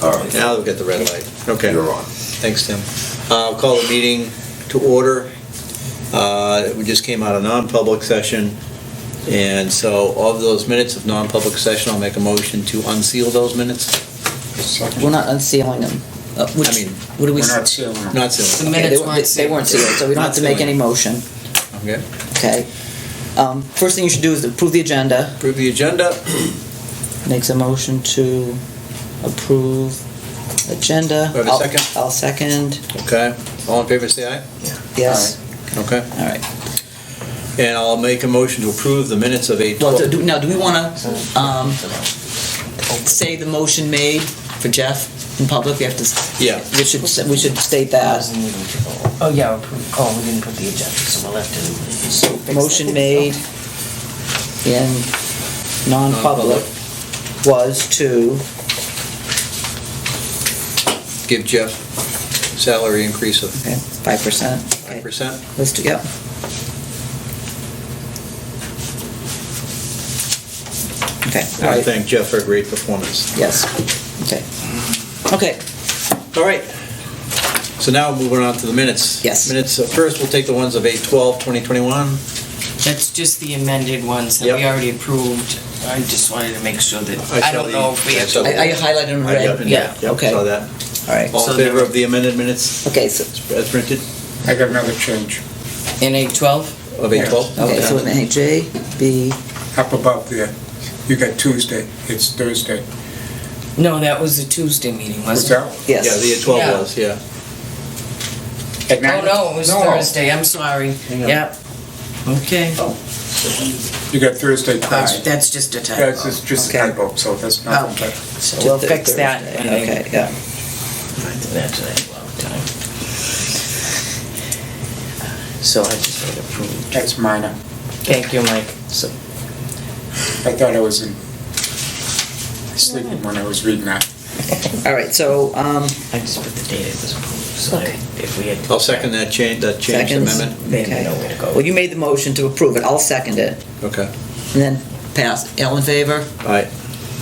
All right. Now we'll get the red light. Okay. You're on. Thanks, Tim. I'll call the meeting to order. We just came out of non-public session, and so of those minutes of non-public session, I'll make a motion to unseal those minutes. We're not unsealing them. What do we? We're not sealing them. Not sealing. The minutes they weren't sealed, so we don't have to make any motion. Okay. Okay. First thing you should do is approve the agenda. Approve the agenda. Makes a motion to approve agenda. Do I have a second? I'll second. Okay. All in favor, say aye. Yes. Okay. All right. And I'll make a motion to approve the minutes of 8/12. Well, do we want to say the motion made for Jeff in public? We have to. Yeah. We should state that. Oh, yeah, we didn't put the agenda, so we'll have to. fix Motion that. made in non-public was to Give Jeff salary increase of 5%. 5%. Let's do, yep. Okay, all I right, thank Jeff for a great performance. yes, okay. Okay, All right. So now moving on to the minutes. Yes. Minutes, first we'll take the ones of 8/12/2021. That's just the amended ones that we Yep. already approved. I just wanted to make sure that, I I saw don't the- know if we I have saw to. the- I highlighted them Yep, red, yeah, Yep, okay, saw all that. right. All So in there favor were- of the amended minutes Okay, so, as printed I got another change. In 8/12? of 8/12? okay, so in J, B, Up above there, you got Tuesday, it's Thursday. No, that was the Tuesday meeting, What's wasn't it? that? yes. Yeah, the 8/12 Yeah. was, yeah. At Oh, nine? no, it was Thursday, I'm sorry. Hang on. Yep. Okay. All You got Thursday twice. right, that's just a That's typo. just a Okay. typo, so that's nothing. Okay, so To we'll fix that. Thursday, when I- okay, yeah. That's a long time. So I just had approved. That's minor. Thank you, Mike. So, I thought I was sleeping when I was reading that. all right, so, I just put the date it was approved, so Okay. if we had. I'll second that change seconds. amendment. They Okay. know where to go. Well, you made the motion to approve it, I'll second it, Okay. and then pass. All in favor? All right.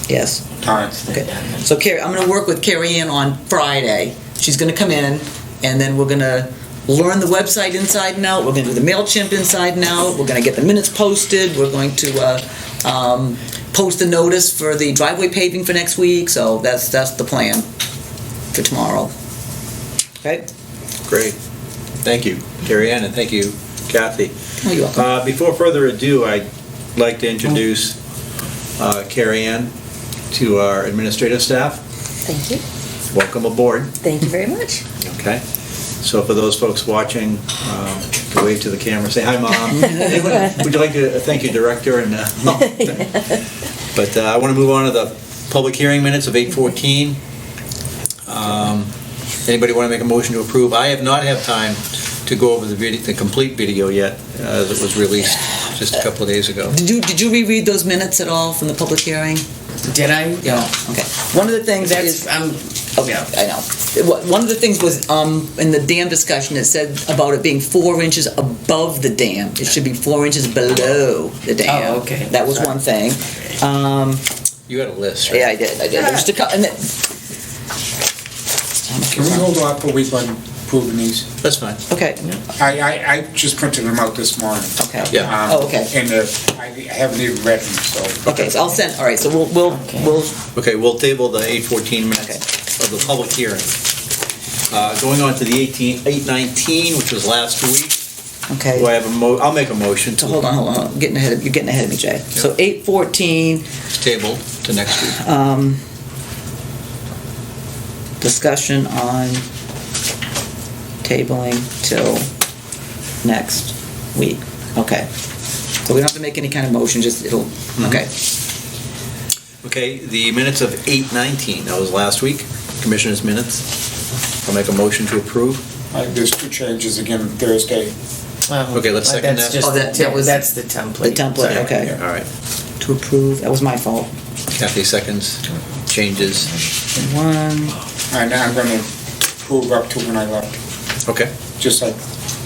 Yes. Time. Okay, so Carrie, I'm gonna work with Carrie Ann on Friday. She's gonna come in, and then we're gonna learn the website inside and out, we're gonna do the MailChimp inside and out, we're gonna get the minutes posted, we're going to, post the notice for the driveway paving for next week, so that's the plan for tomorrow. Okay? Great. Thank you, Carrie Ann, and thank you, Kathy. Oh, you're welcome. Before further ado, I'd like to introduce Carrie Ann to our administrative staff. Thank you. Welcome aboard. Thank you very much. Okay. So for those folks watching, wave to the camera, say hi, Mom. Would you like to thank your director? And but I want to move on to the public hearing minutes of 8/14. Anybody want to make a motion to approve? I have not had time to go over the complete video yet, as it was released just a couple of days ago. Did you reread those minutes at all from the public hearing? Did I? Yeah. Okay. One of the things is. Okay, I know. One of the things was, in the dam discussion, it said about it being 4 inches above the dam. It should be 4 inches below the dam. Oh, okay. That was one thing. You had a list, right? Yeah, I did. There was just a couple, Can we hold off a week on approving these? That's fine. okay, I just printed them out this morning. okay. Yeah. Oh, okay. And I haven't even read them, so. Okay, so I'll send, all right, so we'll, Okay, we'll table the 8/14 minutes of the public hearing. Going on to the 8/19, which was last week. okay. Do I have I'll make a motion So to hold on. You're getting ahead of me, Jay. So 8/14, table to next week. discussion on tabling till next week. Okay. So we don't have to make any kind of motion, just okay. Okay, the minutes of 8/19, that was last week, Commissioners' minutes. I'll make a motion to approve. There's 2 changes again Thursday. Okay, let's second That's that. just Oh, that was- that's the template. The template, okay. All right. To approve, that was my fault. Kathy seconds, changes. One, And I'm going to approve up to when I left, Okay, just like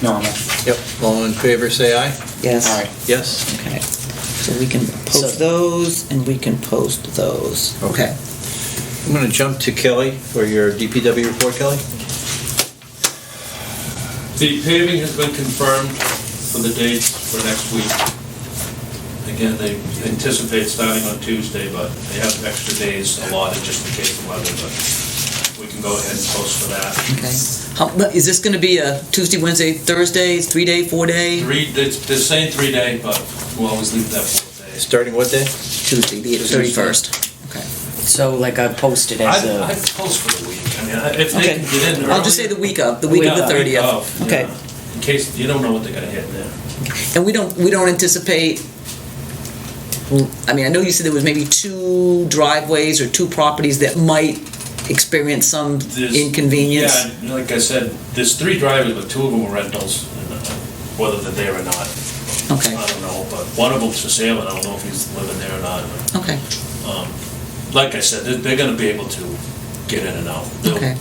normal. yep. All in favor, say aye. yes. All right. Yes? Okay. So we can post those and we can post those. Okay. I'm going to jump to Kelly for your DPW report, Kelly. The paving has been confirmed for the dates for next week. Again, they anticipate starting on Tuesday, but they have extra days allotted just in case of weather, but we can go ahead and post for that. Okay. Is this going to be a Tuesday, Wednesday, Thursday, 3-day, 4-day? They're saying 3-day, but we'll always leave that 4 days. Starting what day? Tuesday, the 31st. Okay. So like I posted as a. I'd post for the week. I mean, if they Okay. can get in early. I'll just say the week of the 30th. Yeah, Okay. in case, you don't know what they're gonna hit there. And we don't anticipate, I mean, I know you said there was maybe 2 driveways or 2 properties that might experience some inconvenience. Yeah, like I said, there's 3 drivers, but 2 of them are rentals, and, whether they're there or not. Okay. I don't know, but one of them's for sale, and I don't know if he's living there or not. Okay. Like I said, they're gonna be able to get in and out. Okay.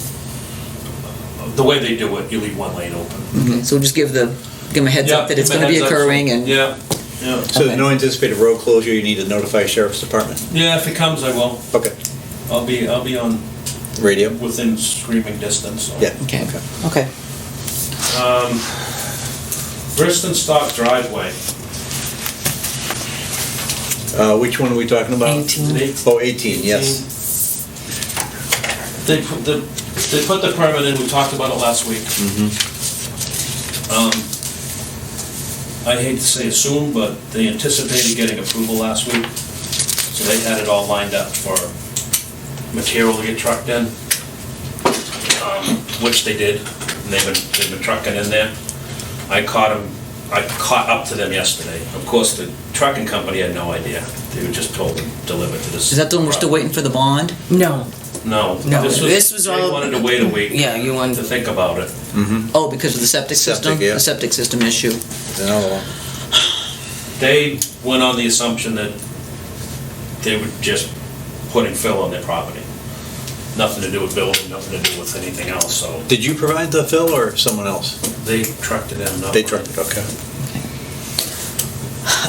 The way they do it, you leave one lane open. Okay. So we'll just give them a heads up that it's give going to be a heads up. occurring and. Yeah. So there's no anticipated road closure, you need to notify Sheriff's Department? Yeah, if it comes, I will. Okay. I'll be on Radio? within screaming distance. So. Yeah. Okay. Okay. Bristol Stock driveway. Which one are we talking about? 18. Oh, 18, yes. They put the permit in, we talked about it last week. I hate to say assume, but they anticipated getting approval last week. So they had it all lined up for material to get trucked in, which they did. And they've been trucking in there. I caught up to them yesterday. Of course, the trucking company had no idea. They were just told to deliver to this. Is that the one we're still waiting for the bond? No. No. No, this was They all- wanted to wait a week. Yeah, you wanted To think about it. Oh, because of the septic system? Septic, yeah. The septic system issue. There's another one. They went on the assumption that they were just putting fill on their property. Nothing to do with building, nothing to do with anything else, so Did you provide the fill or someone else? they trucked it in. no. They trucked it, okay.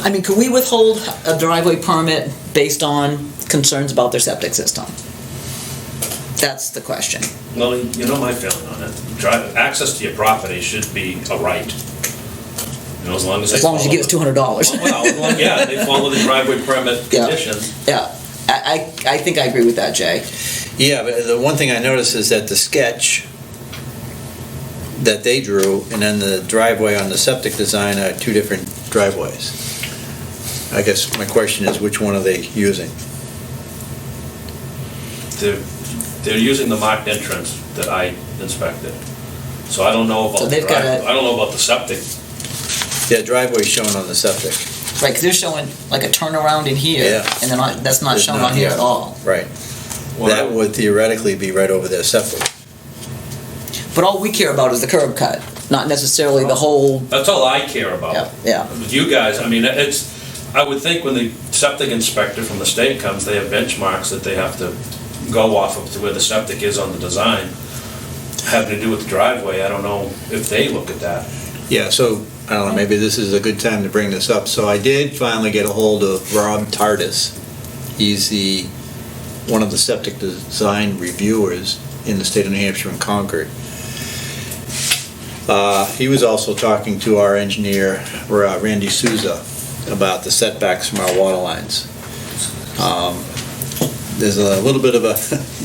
I mean, could we withhold a driveway permit based on concerns about their septic system? That's the question. Well, you know my feeling on it. Access to your property should be a right. You know, as long as they As long as you give us $200. Well, yeah, they follow the driveway permit Yeah. conditions. Yeah, I think I agree with that, Jay. Yeah, but the one thing I noticed is that the sketch that they drew and then the driveway on the septic design are 2 different driveways. I guess my question is, which one are they using? They're using the marked entrance that I inspected. So I don't know about So the they've got driveway. a- I don't know about the septic. Yeah, driveway's shown on the septic. Right, because they're showing like a turnaround in here, Yeah. and that's not It's shown not on here here. at all. Right. Well, That would theoretically be right over their septic. But all we care about is the curb cut, not necessarily the whole, That's all I care about. yeah. With you guys, I mean, I would think when the septic inspector from the state comes, they have benchmarks that they have to go off of to where the septic is on the design. Having to do with the driveway, I don't know if they look at that. Yeah, so, I don't know, maybe this is a good time to bring this up. So I did finally get a hold of Rob Tardis. He's one of the septic design reviewers in the state of New Hampshire in Concord. He was also talking to our engineer, Randy Souza, about the setbacks from our water lines. There's a little bit of a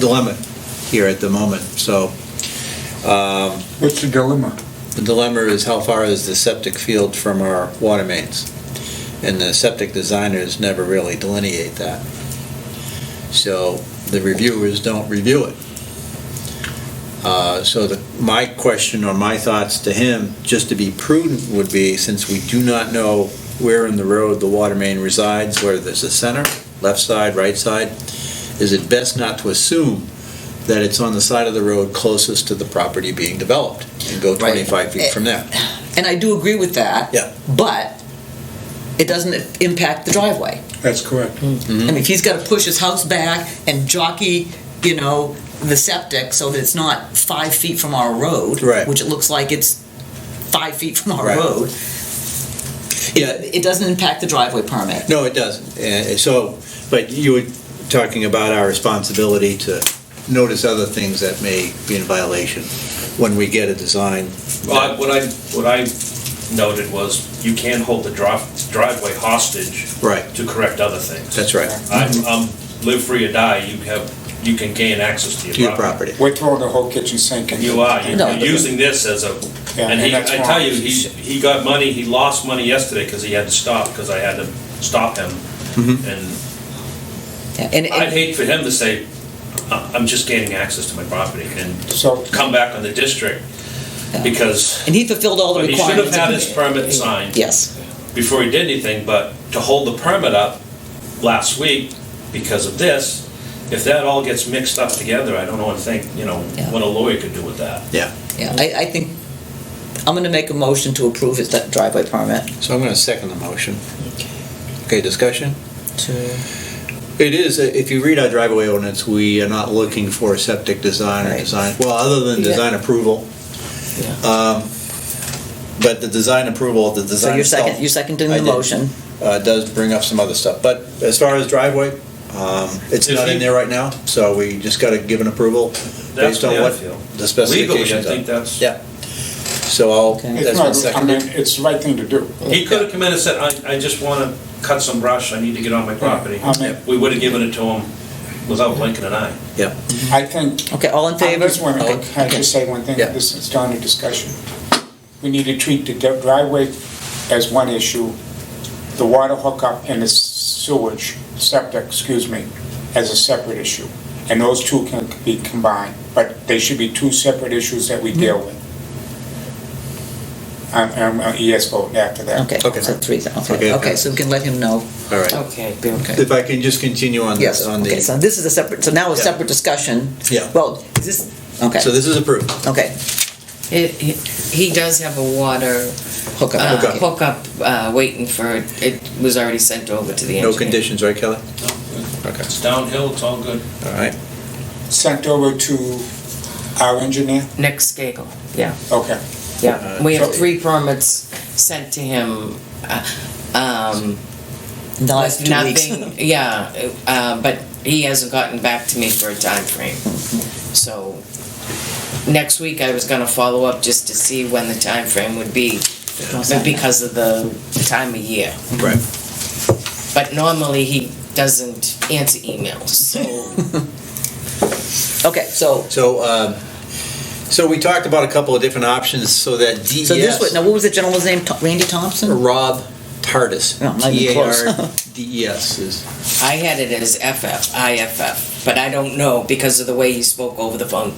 dilemma here at the moment, so What's the dilemma? the dilemma is how far is the septic field from our water mains? And the septic designers never really delineate that. So the reviewers don't review it. So my question or my thoughts to him, just to be prudent, would be, since we do not know where in the road the water main resides, whether there's a center, left side, right side, is it best not to assume that it's on the side of the road closest to the property being developed and go Right. 25 feet from there? And I do agree with that. Yeah. But it doesn't impact the driveway. That's correct. I mean, if he's got to push his house back and jockey, the septic so that it's not 5 feet from our road, Right. which it looks like it's 5 feet from our Right. road, Yeah. it doesn't impact the driveway permit. No, it doesn't. So, but you were talking about our responsibility to notice other things that may be in violation when we get a design. Well, what I noted was you can't hold the driveway hostage Right. to correct other things. That's right, I'm live free or die, you can gain access to to your your property. property. We're throwing the whole kitchen sink in. You are, No. you're using this as a, Yeah, and and that's I tell wrong. you, he got money, he lost money yesterday because he had to stop, because I had to stop him. And Yeah, and- I'd hate for him to say, I'm just gaining access to my property and So, come back on the district because, And he fulfilled all the but he should have requirements. had his permit signed Yes. before he did anything, but to hold the permit up last week because of this, if that all gets mixed up together, I don't know what Yeah. what a lawyer could do with that. Yeah, Yeah, I think, I'm gonna make a motion to approve his driveway permit. so I'm going to second the motion. Okay, discussion? To, It is, if you read our driveway ordinance, we are not looking for a septic design or Right. design, well, other than Yeah. design approval. But the design approval, the so design you're itself. seconding I the did. motion. Does bring up some other stuff. But as far as driveway, it's If not in you- there right now, so we just got to give an approval That's based the on way I what feel. the Legally, I specifications are. think that's, Yeah. So Okay. it's that's been not, I seconded. mean, it's the right thing to do. he could have come in and said, I just want to cut some brush, I need to get on my property. I mean- We would have given it to him without blinking an eye. Yeah. I think, Okay, all in I favor? just want to, Okay. can I just say one thing? Yeah. This is down to discussion. We need to treat the driveway as one issue, the water hookup and the sewage, septic, as a separate issue. And those two can be combined, but they should be two separate issues that we deal with. I'm a yes vote after that. Okay, Okay. so three, Okay. okay, so we can let him know. All right. Okay, Bill. Okay. If I can just continue on Yes, this, on okay, the, so this is a separate, so now a Yeah. separate discussion. Yeah. Well, is this, okay, so this is approved. okay, He does have a water hook up. Hookup. hookup waiting for, it was already sent over to the No engineer. conditions, right, Kelly? Okay. It's downhill, it's all good. All right. Sent over to our engineer? Nick Skagel, yeah, Okay. yeah. We have so- 3 permits sent to him. In the last 2 weeks. Nothing, yeah, but he hasn't gotten back to me for a time frame. So, next week I was gonna follow up just to see when the time frame would be, because of the time of year. Right. But normally he doesn't answer emails, so. Okay, so, So we talked about a couple of different options so that DES. so this was, now what was the gentleman's name, Randy Thompson? Rob Tardis. No, not even close. T-A-R-D-E-S is, I had it as IFF, but I don't know because of the way he spoke over the phone.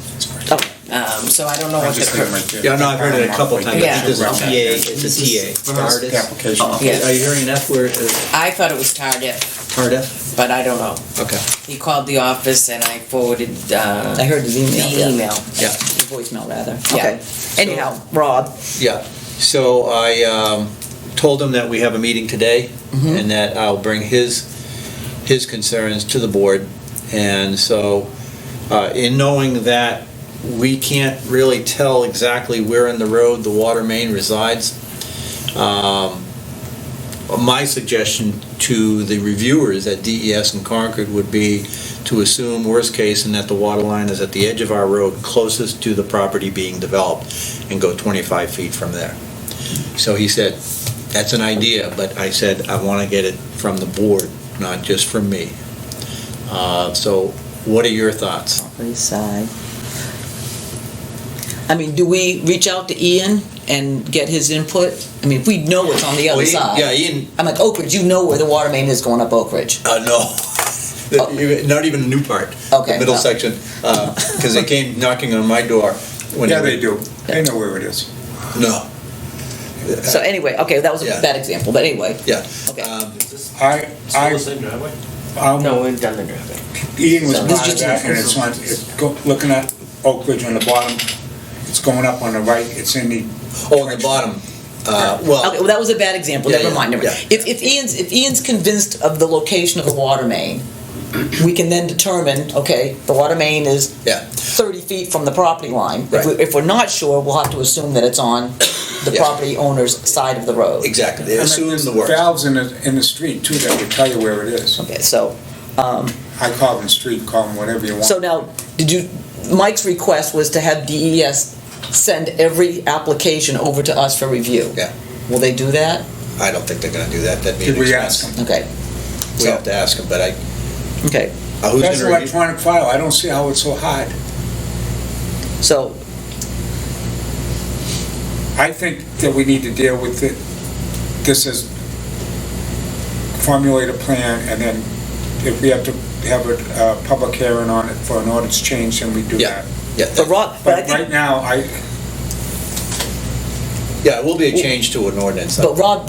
Oh, So I don't know what Just the, leave it right there. yeah, no, I've heard it a couple of times. Yeah. It's a T-A, it's a T-A. Tardis. Application. Yeah. Are you hearing an F word? I thought it was Tardif, Tardif? but I don't know. Okay. He called the office and I forwarded I heard his email, the yeah. email. Yeah. The voicemail rather, Yeah. okay. Anyhow, Rob, Yeah, so I told him that we have a meeting today, and that I'll bring his concerns to the board. And so, in knowing that we can't really tell exactly where in the road the water main resides, my suggestion to the reviewers at DES and Concord would be to assume worst case and that the water line is at the edge of our road closest to the property being developed and go 25 feet from there. So he said, that's an idea, but I said, I want to get it from the board, not just from me. So what are your thoughts? property side. I mean, do we reach out to Ian and get his input? I mean, if we know what's on the other side. Yeah, Ian, I'm like, Oak Ridge, you know where the water main is going up Oak Ridge. no. Not even the new part. Okay, The middle no. section, because they came knocking on my door. when Yeah, they do. They know where it is. No. So anyway, okay, that was a Yeah. bad example, but anyway. Yeah. Okay. Is this I, still the same driveway? No, we've done the driveway. Ian was So this part of just- that, and it's on, looking at Oak Ridge on the bottom, it's going up on the right, it's in the. Oh, on the bottom, Okay, well, well, that was a bad example, Yeah, never yeah, mind, never mind. yeah. If Ian's convinced of the location of the water main, we can then determine, okay, the water main is yeah, 30 feet from the property line. Right. If we're not sure, we'll have to assume that it's on the Yeah. property owner's side of the road. exactly. They And assume there's the worst. valves in the street too that will tell you where it is. Okay, so, I call them street, call them whatever you want. So now, Mike's request was to have DES send every application over to us for review. Yeah. Will they do that? I don't think they're gonna do that. That'd be an Did we expense. ask them? Okay, We have to ask them, but okay. who's That's gonna review? electronic file, I don't see how it's so hard. So, I think that we need to deal with it, this is formulate a plan, and then if we have to have a public hearing on it for an ordinance change, then we do Yeah. that. Yeah, but Rob, but I But think, right now, yeah, it will be a change to an ordinance. but Rob,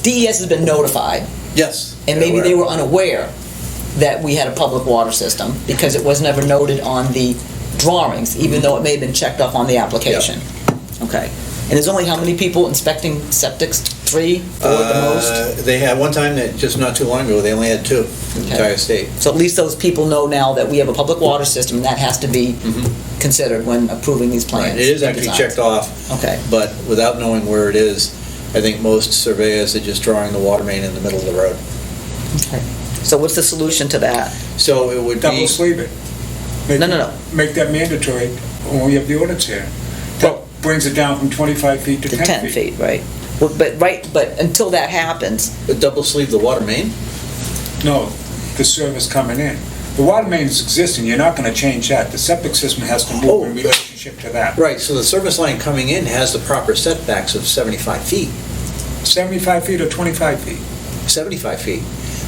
DES has been notified, Yes. and maybe they were unaware that we had a public water system, because it was never noted on the drawings, even though it may have been checked off on the application. Okay. And there's only how many people inspecting septics? 3, 4 at the most? They had one time that, just not too long ago, they only had 2, in the Okay. entire state. So at least those people know now that we have a public water system, and that has to be considered when approving these plans. Right, it is and actually designs. checked off, Okay. but without knowing where it is, I think most surveyors are just drawing the water main in the middle of the road. Okay. So what's the solution to that? So it would be, double sleeve it. No. Make that mandatory when we have the ordinance here. That brings it down from 25 feet to To 10 10 feet. feet, right? Well, but until that happens, double sleeve the water main? No, the service coming in. The water main is existing, you're not gonna change that. The septic system has to Oh. move in relationship to that. Right, so the service line coming in has the proper setbacks of 75 feet. 75 feet or 25 feet. 75 feet.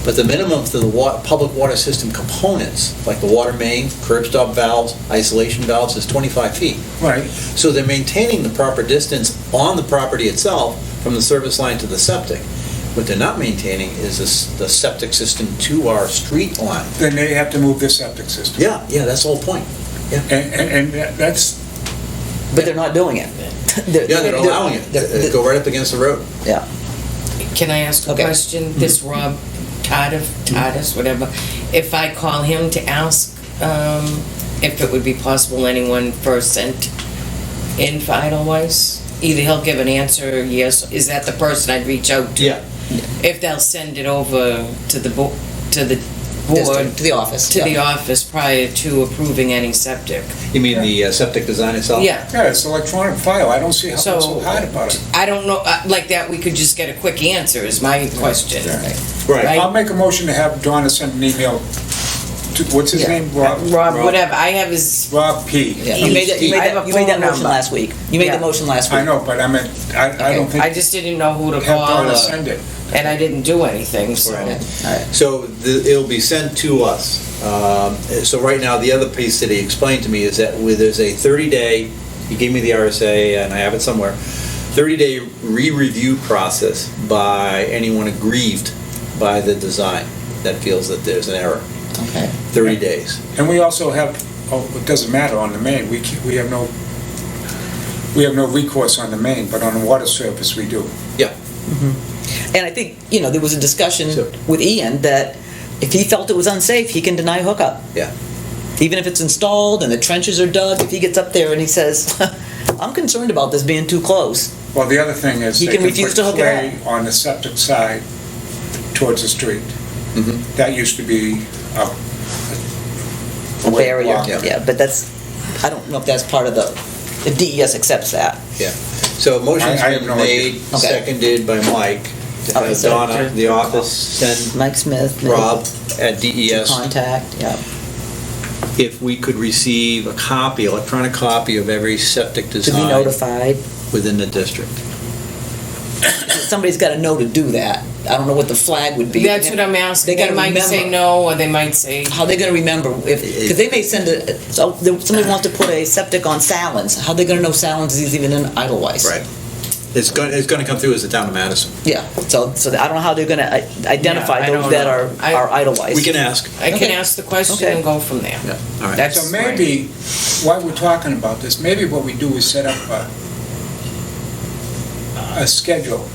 But the minimum for the public water system components, like the water main, curb stop valves, isolation valves, is 25 feet. Right. So they're maintaining the proper distance on the property itself from the service line to the septic. What they're not maintaining is the septic system to our street line. Then they have to move the septic system. Yeah, that's the whole point. And that's, but they're not doing it. Yeah, they're allowing it. They go right up against the road. Yeah. Can I ask a Okay. question? This Rob Tardis, whatever, if I call him to ask if it would be possible anyone first sent in for Edelweiss, either he'll give an answer, yes, is that the person I'd reach out to? Yeah. If they'll send it over to the board, District, to the office. to the yeah. office prior to approving any septic. You mean the septic design itself? Yeah. yeah, it's electronic file, I don't see what's so So- hard about it. I don't know, like that, we could just get a quick answer is my question. Right. Right. I'll make a motion to have Donna send an email to, what's his Yeah. name? Rob Whatever, I have his, Rob P. Yeah, you made that, you made I have that, a you made that phone motion number. last week. You made Yeah. the motion last week. I know, but I meant, I don't think, I just didn't know who to have call, Donna send it. and I didn't do anything, so. All right. So it'll be sent to us. So right now, the other piece that he explained to me is that there's a 30-day, he gave me the RSA, and I have it somewhere, 30-day re-review process by anyone aggrieved by the design that feels that there's an error. Okay. 30 days. And we also have, it doesn't matter on the main, we have no recourse on the main, but on the water service, we do. Yeah. And I think, there was a discussion So- with Ian that if he felt it was unsafe, he can deny hookup. Yeah. Even if it's installed and the trenches are dug, if he gets up there and he says, I'm concerned about this being too close. Well, the other thing is, He they can can refuse put to hook it clay on the septic side towards the street. Mhm. That used to be A way to barrier, block it. yeah, but I don't know if that's part of if DES accepts that. Yeah. So a motion's I have been no made, idea. Okay. seconded by Mike, to Okay, have so- Donna, the office, send Mike Smith. Rob at DES Contact, yeah. if we could receive a copy, electronic copy of every septic To be design notified. within the district. Somebody's got to know to do that. I don't know what the flag would be. That's what I'm asking, They they gotta might say remember. no, or they might say, How they going to remember because they may send somebody wants to put a septic on Salins. How they going to know Salins is even in Edelweiss? It's going to come through as the town of Madison. Yeah. So I don't know how they're going to identify Yeah, I those don't that know. are Edelweiss. We can ask. I can Okay. ask the question Okay. and go from there. Yeah, all right. That's So maybe, while we're talking about this, maybe what we do is set up a schedule.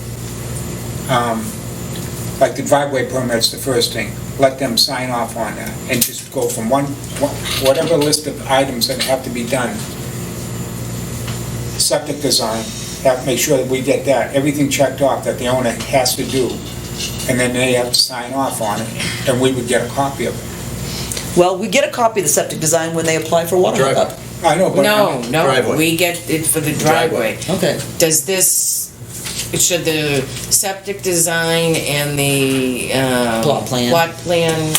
Like the driveway permit's the first thing, let them sign off on that, and just go from whatever list of items that have to be done. Septic design, make sure that we get that, everything checked off that the owner has to do, and then they have to sign off on it, and we would get a copy of it. Well, we get a copy of the septic design when they apply for water Driveway. hookup. I know, but. No, Driveway. no, we get it for the driveway. Okay. Does this, should the septic design and the, Plot plan.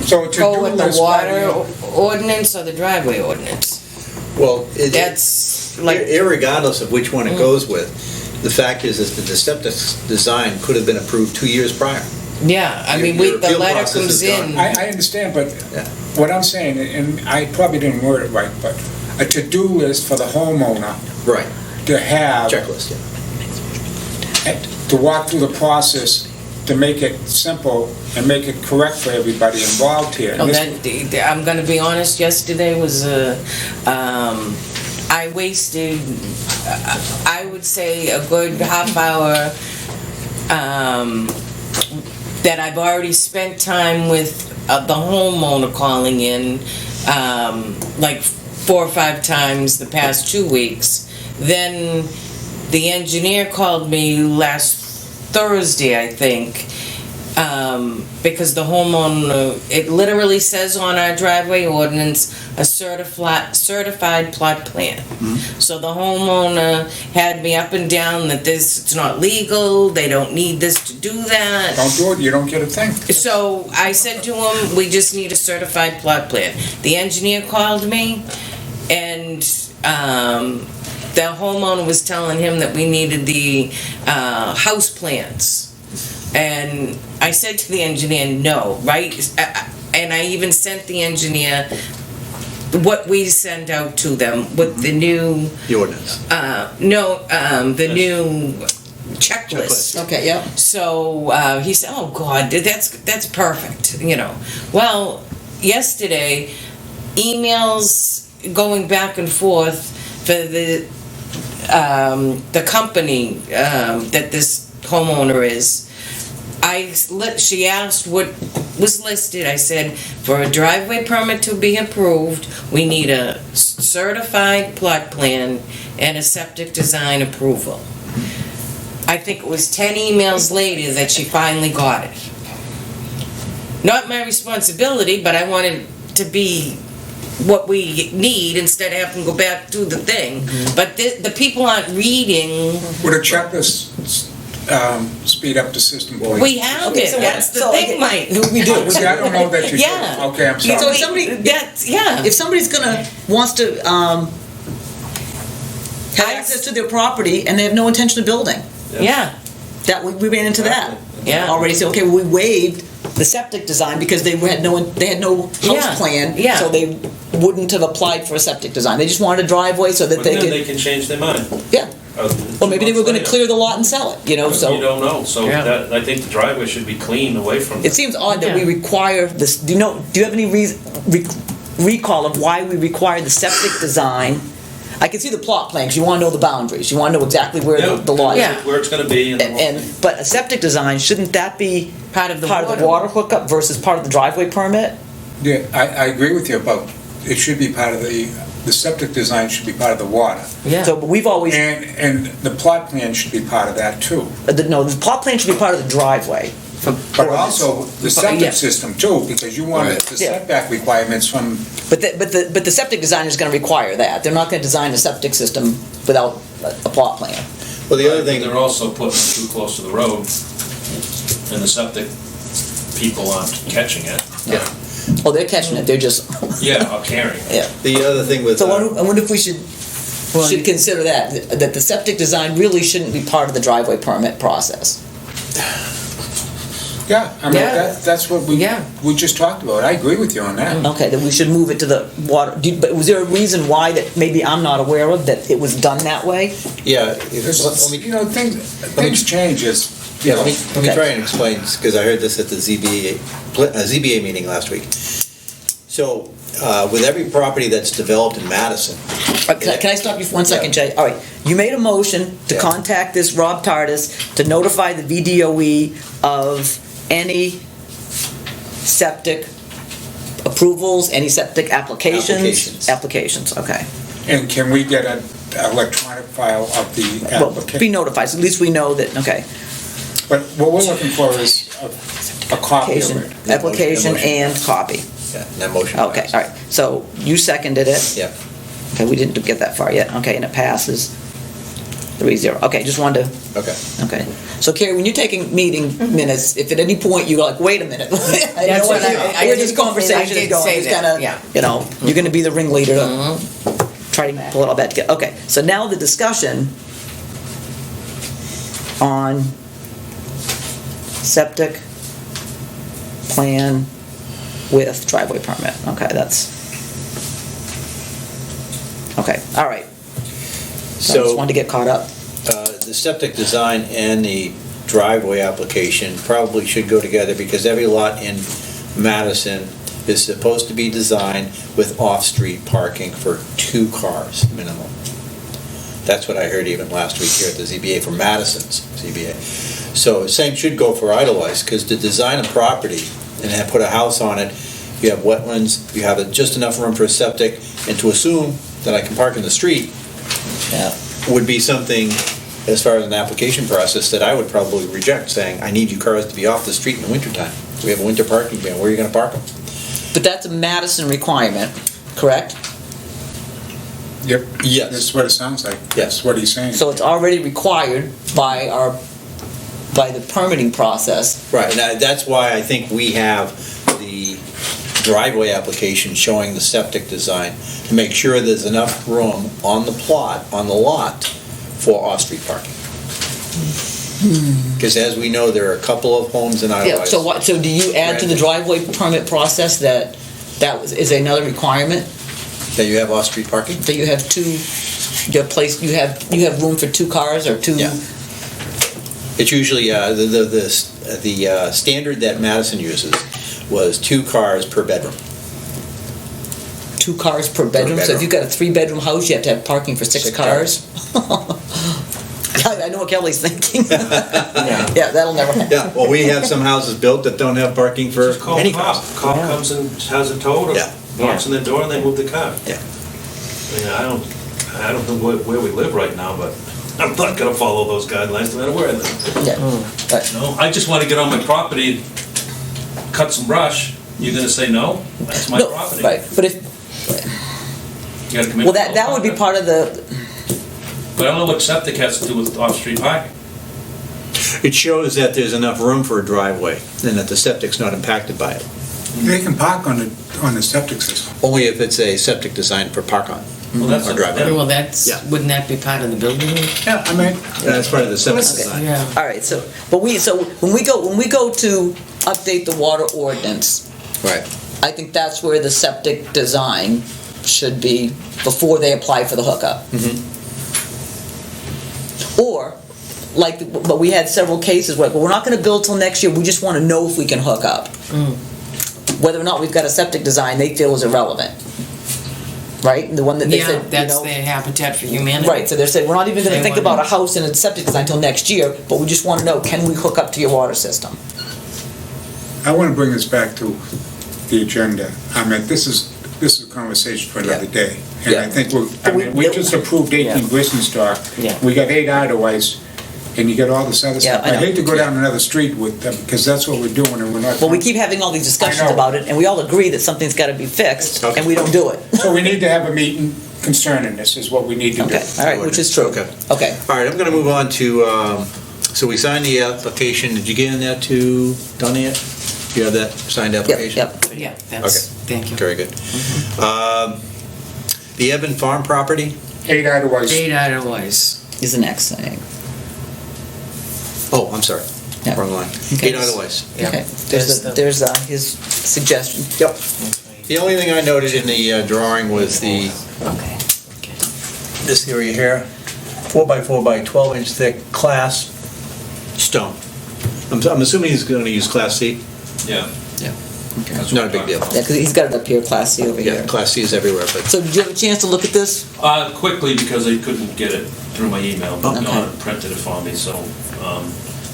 So to go do with the this, water ordinance or the driveway ordinance? Well, That's like, irregardless of which one it goes with, the fact is that the septic design could have been approved 2 years prior. yeah, I mean, Your the appeal letter process comes is done. in. I understand, but Yeah. what I'm saying, and I probably didn't word it right, but a to-do list for the homeowner Right, to have, checklist, yeah. to walk through the process, to make it simple and make it correct for everybody involved here. Oh, And this- I'm gonna be honest, yesterday was, I wasted, I would say a good half hour, that I've already spent time with the homeowner calling in, like 4 or 5 times the past 2 weeks. Then the engineer called me last Thursday, I think, because the homeowner, it literally says on our driveway ordinance, a certified plot plan. So the homeowner had me up and down that it's not legal, they don't need this to do that. Don't do it, you don't get a thing. So I said to him, we just need a certified plot plan. The engineer called me, and the homeowner was telling him that we needed the house plans. And I said to the engineer, no, right? And I even sent the engineer what we send out to them with the new, The ordinance. the new checklist. Okay, yeah. So he said, "Oh God, that's perfect." You know. Well, yesterday, emails going back and forth for the company that this homeowner is. She asked what was listed. I said, for a driveway permit to be approved, we need a certified plot plan and a septic design approval. I think it was 10 emails later that she finally got it. Not my responsibility, but I wanted to be what we need instead of having to go back to the thing. But the people aren't reading. Would a checklist speed up the system, please? We have Okay, it. so That's the so thing, okay. Mike. We do. See, I don't know that you do. Yeah. Okay, I'm So sorry. if somebody, Yeah. if somebody's wants to have access to their property and they have no intention of building, Yeah. that we ran into that. Yeah. Already said, okay, well, we waived the septic design because they had no Yeah, house plan, yeah. so they wouldn't have applied for a septic design. They just wanted a driveway so that But they then they could, can change their mind. yeah. Or maybe they were going to 2 months clear the lot and sell it, you know. later. So You don't know, so Yeah. that, I think the driveway should be clean away from. it seems odd that we Yeah. require this. Do you have any recall of why we require the septic design? I can see the plot plan because you want to know the boundaries. You want to know exactly where Yeah. the lot is. Yeah. Where it's gonna be and the whole thing. But a septic design, shouldn't that be Part of the water hookup versus part of the driveway permit? Yeah, I agree with you about, it should be part of the septic design should be part of the water. Yeah. So, but we've always, And the plot plan should be part of that too. no, the plot plan should be part of the driveway. But also the Yeah. septic system too, because you want the Yeah. setback requirements from, But the septic design is gonna require that. They're not gonna design a septic system without a plot plan. Well, the other But thing, they're also putting it too close to the road, and the septic people aren't catching it. yeah, Oh, they're catching it, they're just, Yeah, or carrying it. yeah. the other thing with, So I wonder if we should Well, consider that the septic design really shouldn't be part of the driveway permit process. yeah, I mean, Yeah. that's what Yeah. we just talked about. I agree with you on that. Okay, that we should move it to the water, but was there a reason why that maybe I'm not aware of, that it was done that way? yeah, Because, let me, you know, things change as, yeah, let me Okay. try and explain, because I heard this at the ZBA meeting last week. So, with every property that's developed in Madison, Can I stop you for 1 second, Yeah. Jay? All right, you made a motion to Yeah. contact this Rob Tardis to notify the VDOE of any septic approvals, any septic applications? Applications. Okay. and can we get an electronic file of the Well, be application? notified, so at least we know that, okay. But what we're looking for is a copy of Application, it. application Motion. and copy. Yeah, and that motion Okay, passed. all right. So you seconded it. Yeah. Okay, we didn't get that far yet. Okay, and it passes 3-0. Okay, just wanted to, Okay. okay. So Carrie, when you're taking meeting minutes, if at any point you're like, wait a minute. I know That's what where this conversation is I did going. say It's that, kinda, yeah. you know, you're gonna be the ringleader to try to pull it all back together. Okay, so now the discussion on septic plan with driveway permit. Okay, that's, okay, all right. So I just So, wanted to get caught up. the septic design and the driveway application probably should go together because every lot in Madison is supposed to be designed with off-street parking for 2 cars minimum. That's what I heard even last week here at the ZBA for Madison's ZBA. So same should go for Idlewild, because to design a property and have put a house on it, you have wetlands, you have just enough room for a septic, and to assume that I can park in the street Yeah. would be something, as far as an application process, that I would probably reject, saying, I need you cars to be off the street in the wintertime. We have a winter parking ban, where are you gonna park them? But that's a Madison requirement, correct? Yep. Yes. That's what it sounds like. Yes. That's what he's saying. So it's already required by by the permitting process. Right, and that's why I think we have the driveway application showing the septic design, to make sure there's enough room on the plot, on the lot, for off-street parking. Because as we know, there are a couple of homes in Yeah, Idlewild. so what, so do you add to the driveway permit process that is another requirement? That you have off-street parking? That you have you have room for 2 cars or 2? Yeah. It's usually, the standard that Madison uses was 2 cars per bedroom. 2 cars per bedroom? So if bedroom. you've got a 3-bedroom house, you have to have parking for 6 6 cars? I know what Kelly's thinking. Yeah, that'll never happen. Yeah, well, we have some houses built that don't have parking for Just call any the cars. cop. Cop comes and has it towed, or Yeah. knocks on the door and they move the car. Yeah. I mean, I don't know where we live right now, but I'm not gonna follow those guidelines no matter where I live. Yeah. Right. No, I just wanna get on my property, cut some brush, you're gonna say no? That's my No, property. right, but if, You gotta come in. well, that would be part of the, But I don't know what septic has to do with off-street parking. It shows that there's enough room for a driveway, and that the septic's not impacted by it. They can park on the septic system. Only if it's a septic designed for park on. Well, that's Or a- driveway. Well, that's, Yeah. wouldn't that be part of the building? Yeah, I mean, That's part of the septic Okay. design. Yeah. all right, so when we go to update the water ordinance, Right. I think that's where the septic design should be before they apply for the hookup. Or, but we had several cases where, well, we're not gonna build till next year, we just wanna know if we can hook up. Whether or not we've got a septic design they feel is irrelevant. Right? The one that they Yeah, said, you that's know. the Habitat for Humanity. Right, so they're saying, we're not even gonna They think want- about a house and a septic design until next year, but we just wanna know, can we hook up to your water system? I want to bring this back to the agenda. I mean, this is a conversation for another day. And I Yeah. think But we just approved 18 Yeah. business stock. Yeah. We got 8 Idlewild, and you got all this other Yeah, stuff. I I know. hate to go down another street with them, because that's what we're doing, and we're not. Well, we keep having all these discussions I know. about it, and we all agree that something's gotta be fixed, Okay. and we don't do it. So we need to have a meeting concerning this, is what we need to do. Okay, all right, which is true. Okay. Okay, All right, I'm gonna move on to, so we signed the application, did you get in that to Donna yet? You have that signed yep, application? yep. Yeah, that's, thank you. Very good. The Evan Farm property? 8 Idlewild. 8 Idlewild. Is the next thing. Oh, I'm sorry, Yeah. wrong line. Okay. 8 Idlewild. Yeah. Okay, There's the- there's his suggestion. Yep. The only thing I noted in the drawing was Okay. this area here, 4x4 by 12-inch thick class stone. I'm assuming he's gonna use Class C? Yeah. Okay. That's Not a what big I'm deal. talking Yeah, because he's got it up here, Class C over Yeah, here. Class C is everywhere, but, So did you have a chance to look at this? Quickly, because I couldn't get it through my email. Okay. Donna printed it for me, so,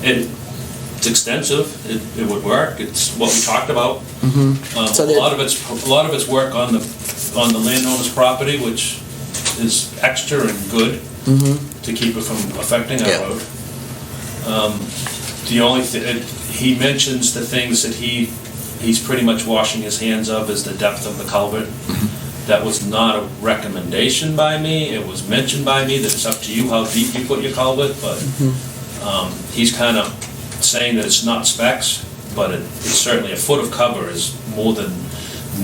it's extensive, it would work, it's what we talked about. So A there- lot of it's work on the landowner's property, which is extra and good to keep it from affecting Yeah. our road. The only thing, he mentions the things that he's pretty much washing his hands of is the depth of the culvert. That was not a recommendation by me, it was mentioned by me that it's up to you how deep you put your culvert, but he's kind of saying that it's not specs, but it's certainly a foot of cover is more than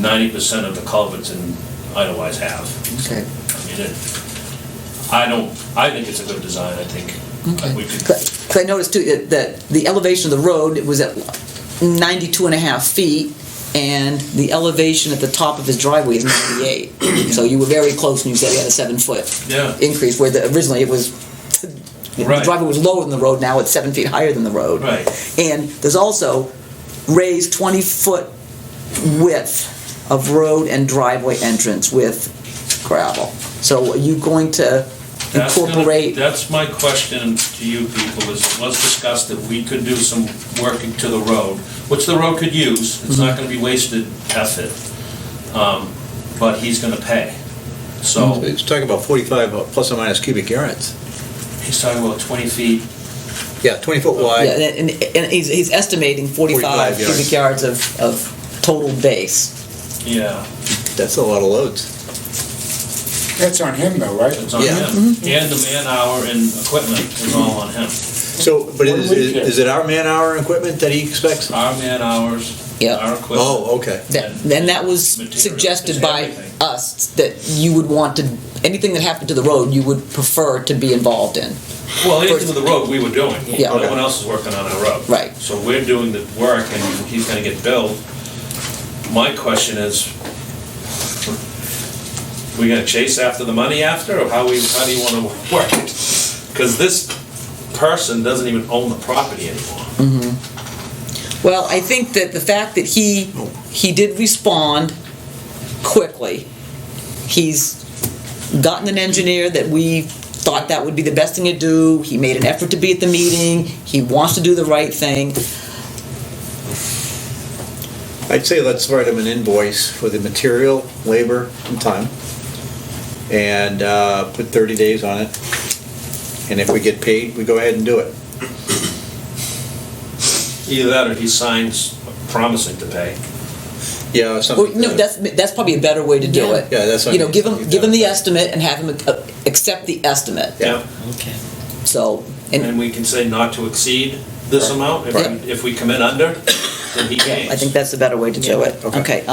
90% of the culverts in Idlewild have. Okay. I mean, I think it's a good design, I think. We could, Because I noticed too that the elevation of the road, it was at 92.5 feet, and the elevation at the top of his driveway is 98. So you were very close when you said he had a 7-foot Yeah. increase, where originally it was, the Right. driveway was lower than the road, now it's 7 feet higher than the road. Right. And there's also raised 20-foot width of road and driveway entrance with gravel. So are you going to incorporate? That's my question to you people, is it was discussed that we could do some working to the road, which the road could use, it's not gonna be wasted effort, but he's gonna pay. So, He's talking about 45 plus or minus cubic yards. he's talking about 20 feet, Yeah, 20-foot Yeah, wide. and he's estimating 45 yards. cubic yards of total base. yeah, That's a lot of loads. That's on him though, right? it's on Yeah. him. And the man-hour and equipment is all on him. So, but What do we get? is it our man-hour equipment that he expects? Our man-hours, Yeah. our equipment. Oh, okay. And that was Materials, suggested it's by everything. us, that you would want to, anything that happened to the road, you would prefer to be involved in. Well, anything to the road, we were doing. Yeah. No Okay. one else is working on our road. Right. So we're doing the work and he's gonna get billed. My question is, we gonna chase after the money after, or how do you wanna work it? Because this person doesn't even own the property anymore. Well, I think that the fact that he did respond quickly, he's gotten an engineer that we thought that would be the best thing to do, he made an effort to be at the meeting, he wants to do the right thing. I'd say let's write him an invoice for the material, labor, and time, and put 30 days on it. And if we get paid, we go ahead and do it. Either that or he signs promising to pay. Yeah, Well, something. no, that's probably a better way to do Yeah. it. Yeah, that's what You I know, mean. give him the estimate and have him accept the estimate. Yeah. Okay. So, and And we can say not to exceed this amount. If we come in under, then he pays. I think that's the better way to do it. Okay. Okay,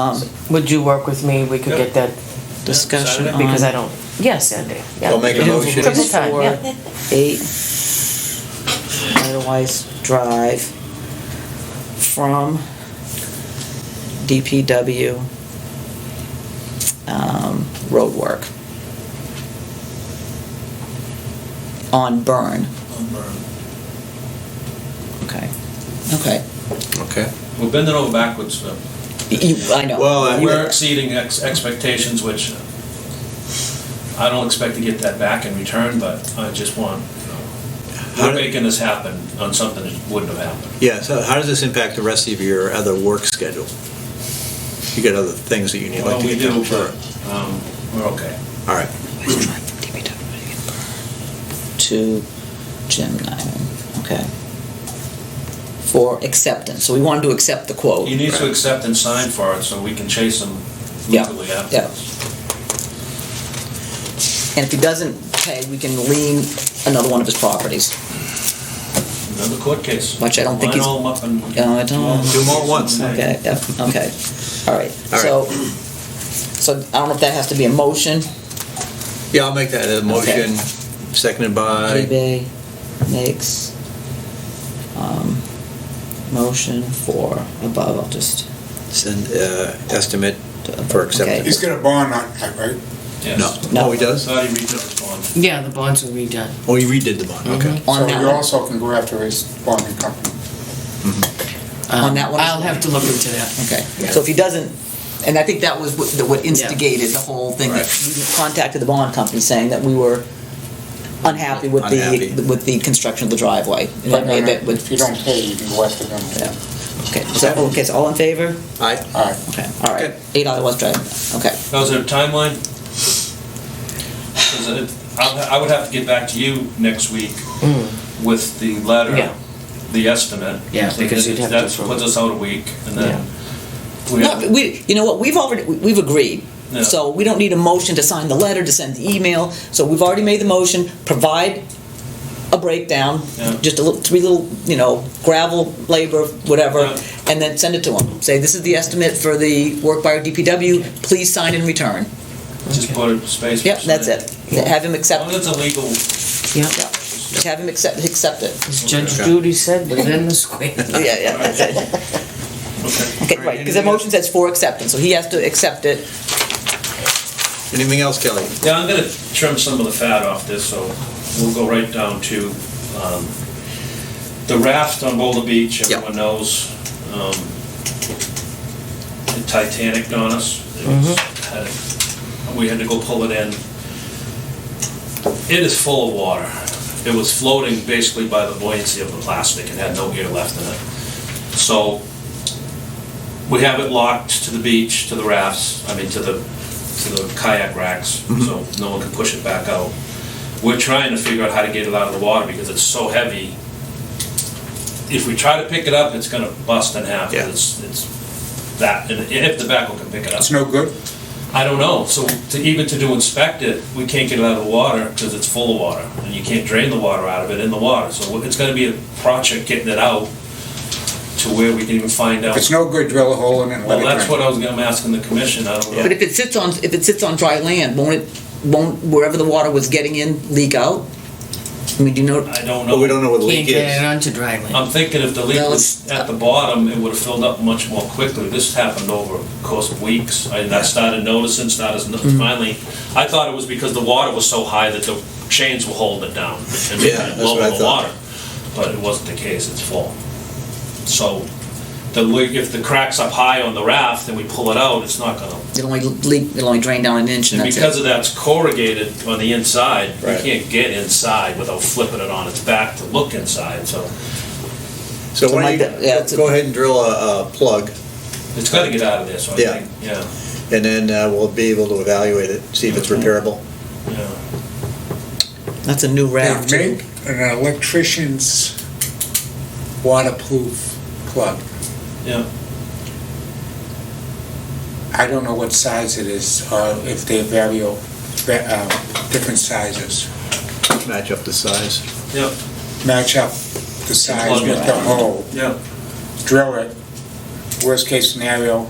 Would you work with me? We could get that, discussion Saturday? because on I don't, yes, Sandy. Yeah. I'll make a motion. Triple time, yeah. 8 Idlewild Drive from DPW road work on burn. Okay. Okay. We're bending over backwards. I know. Well, We're exceeding expectations, which I don't expect to get that back in return, but I just want, we're making this happen on something that wouldn't have happened. Yeah, so how does this impact the rest of your other work schedule? You got other things that you need, Well, like to we get do, done? Sure. but we're okay. All right. To Jim Nyman, okay. For acceptance, so we wanted to accept the quote. He needs to accept and sign for it so we can chase him Yeah, legally yeah. afterwards. And if he doesn't pay, we can lien another one of his properties. Another court case. Which I don't think Line he's- all them up and. No, I don't. Do them all at once. Okay, yeah, okay, all right. All So I don't know if that has to be a motion. Yeah, I'll make that a motion, seconded by, eBay makes, motion for above, I'll just. send, estimate for acceptance. He's got a bond on that, right? Yes. No. No. Oh, he does? Thought he redid his bond. Yeah, the bonds will be done. Oh, he redid the bond, okay. On So that you one. also can go after his bonding company. On that one as I'll well? have to look into that. Okay, so if he doesn't, and I think that was what instigated the whole thing, that we contacted the bond company saying that we were unhappy with Unhappy. the construction of the driveway. And But that made that, if you don't pay, you can go after them. yeah. Okay, so all in favor? Aye. All right. Okay, all right, Okay. 8 Idlewild Drive, okay. Now, is there a timeline? 'Cause I would have to get back to you next week with the letter. Yeah. the estimate. Yeah, because you'd have to That approve puts it. us out a week, and then we No, have, you know what, we've agreed. Yeah. So we don't need a motion to sign the letter, to send the email. So we've already made the motion, provide a breakdown, Yeah. just a little, 3 little, gravel, labor, whatever, Yeah. and then send it to them. Say, this is the estimate for the work by our DPW, please sign in return. just put a space. Yep, that's it. Have him As accept, long as it's a legal, Yeah, have him accept it. as Judge Judy said, within the square. Yeah, that's it. okay. Okay, right, because the motion says for acceptance, so he has to accept it. Anything else, Kelly? Yeah, I'm gonna trim some of the fat off this, so we'll go right down to, the raft on Boulder Beach, Yep. everyone knows, it Titanic on us. We had to go pull it in. It is full of water. It was floating basically by the buoyancy of the plastic. It had no air left in it. So, we have it locked to the beach, to the rafts, to the kayak racks, so no one can push it back out. We're trying to figure out how to get it out of the water because it's so heavy. If we try to pick it up, it's gonna bust in half. Yeah. It's that, and if the backhoe can pick it up. It's no good? I don't know, so even to do inspect it, we can't get it out of the water because it's full of water, and you can't drain the water out of it in the water, so it's gonna be a project getting it out to where we can even find out. If it's no good, drill a hole in it and let Well, it that's drain. what I'm asking the commission, I don't know. But if it sits on dry land, won't wherever the water was getting in leak out? Do you know? I don't Well, we know. don't know what the Can't leak get it is. onto dry land. I'm thinking if the leak Well, was at the bottom, it would've filled up much more quickly. This happened over a course of weeks. I started noticing, finally, I thought it was because the water was so high that the chains were holding it down and Yeah, making it that's blow what I in the thought. water. But it wasn't the case, it's full. So, the leak, if the crack's up high on the raft and we pull it out, it's not gonna. It'll only drain down an inch and And that's because it. of that's corrugated on the inside, you Right. can't get inside without flipping it on its back to look inside, so So why like don't that, yeah, it's you go ahead and drill a plug, it's gotta get out of there, so I Yeah. think, yeah, and then we'll be able to evaluate it, see if it's repairable. yeah. That's a new They raft. make an electrician's waterproof plug. Yeah. I don't know what size it is, or if they vary, different sizes. Match up the size. Yeah, Match up the size Plug with it. the hole, yeah, drill it. Worst case scenario,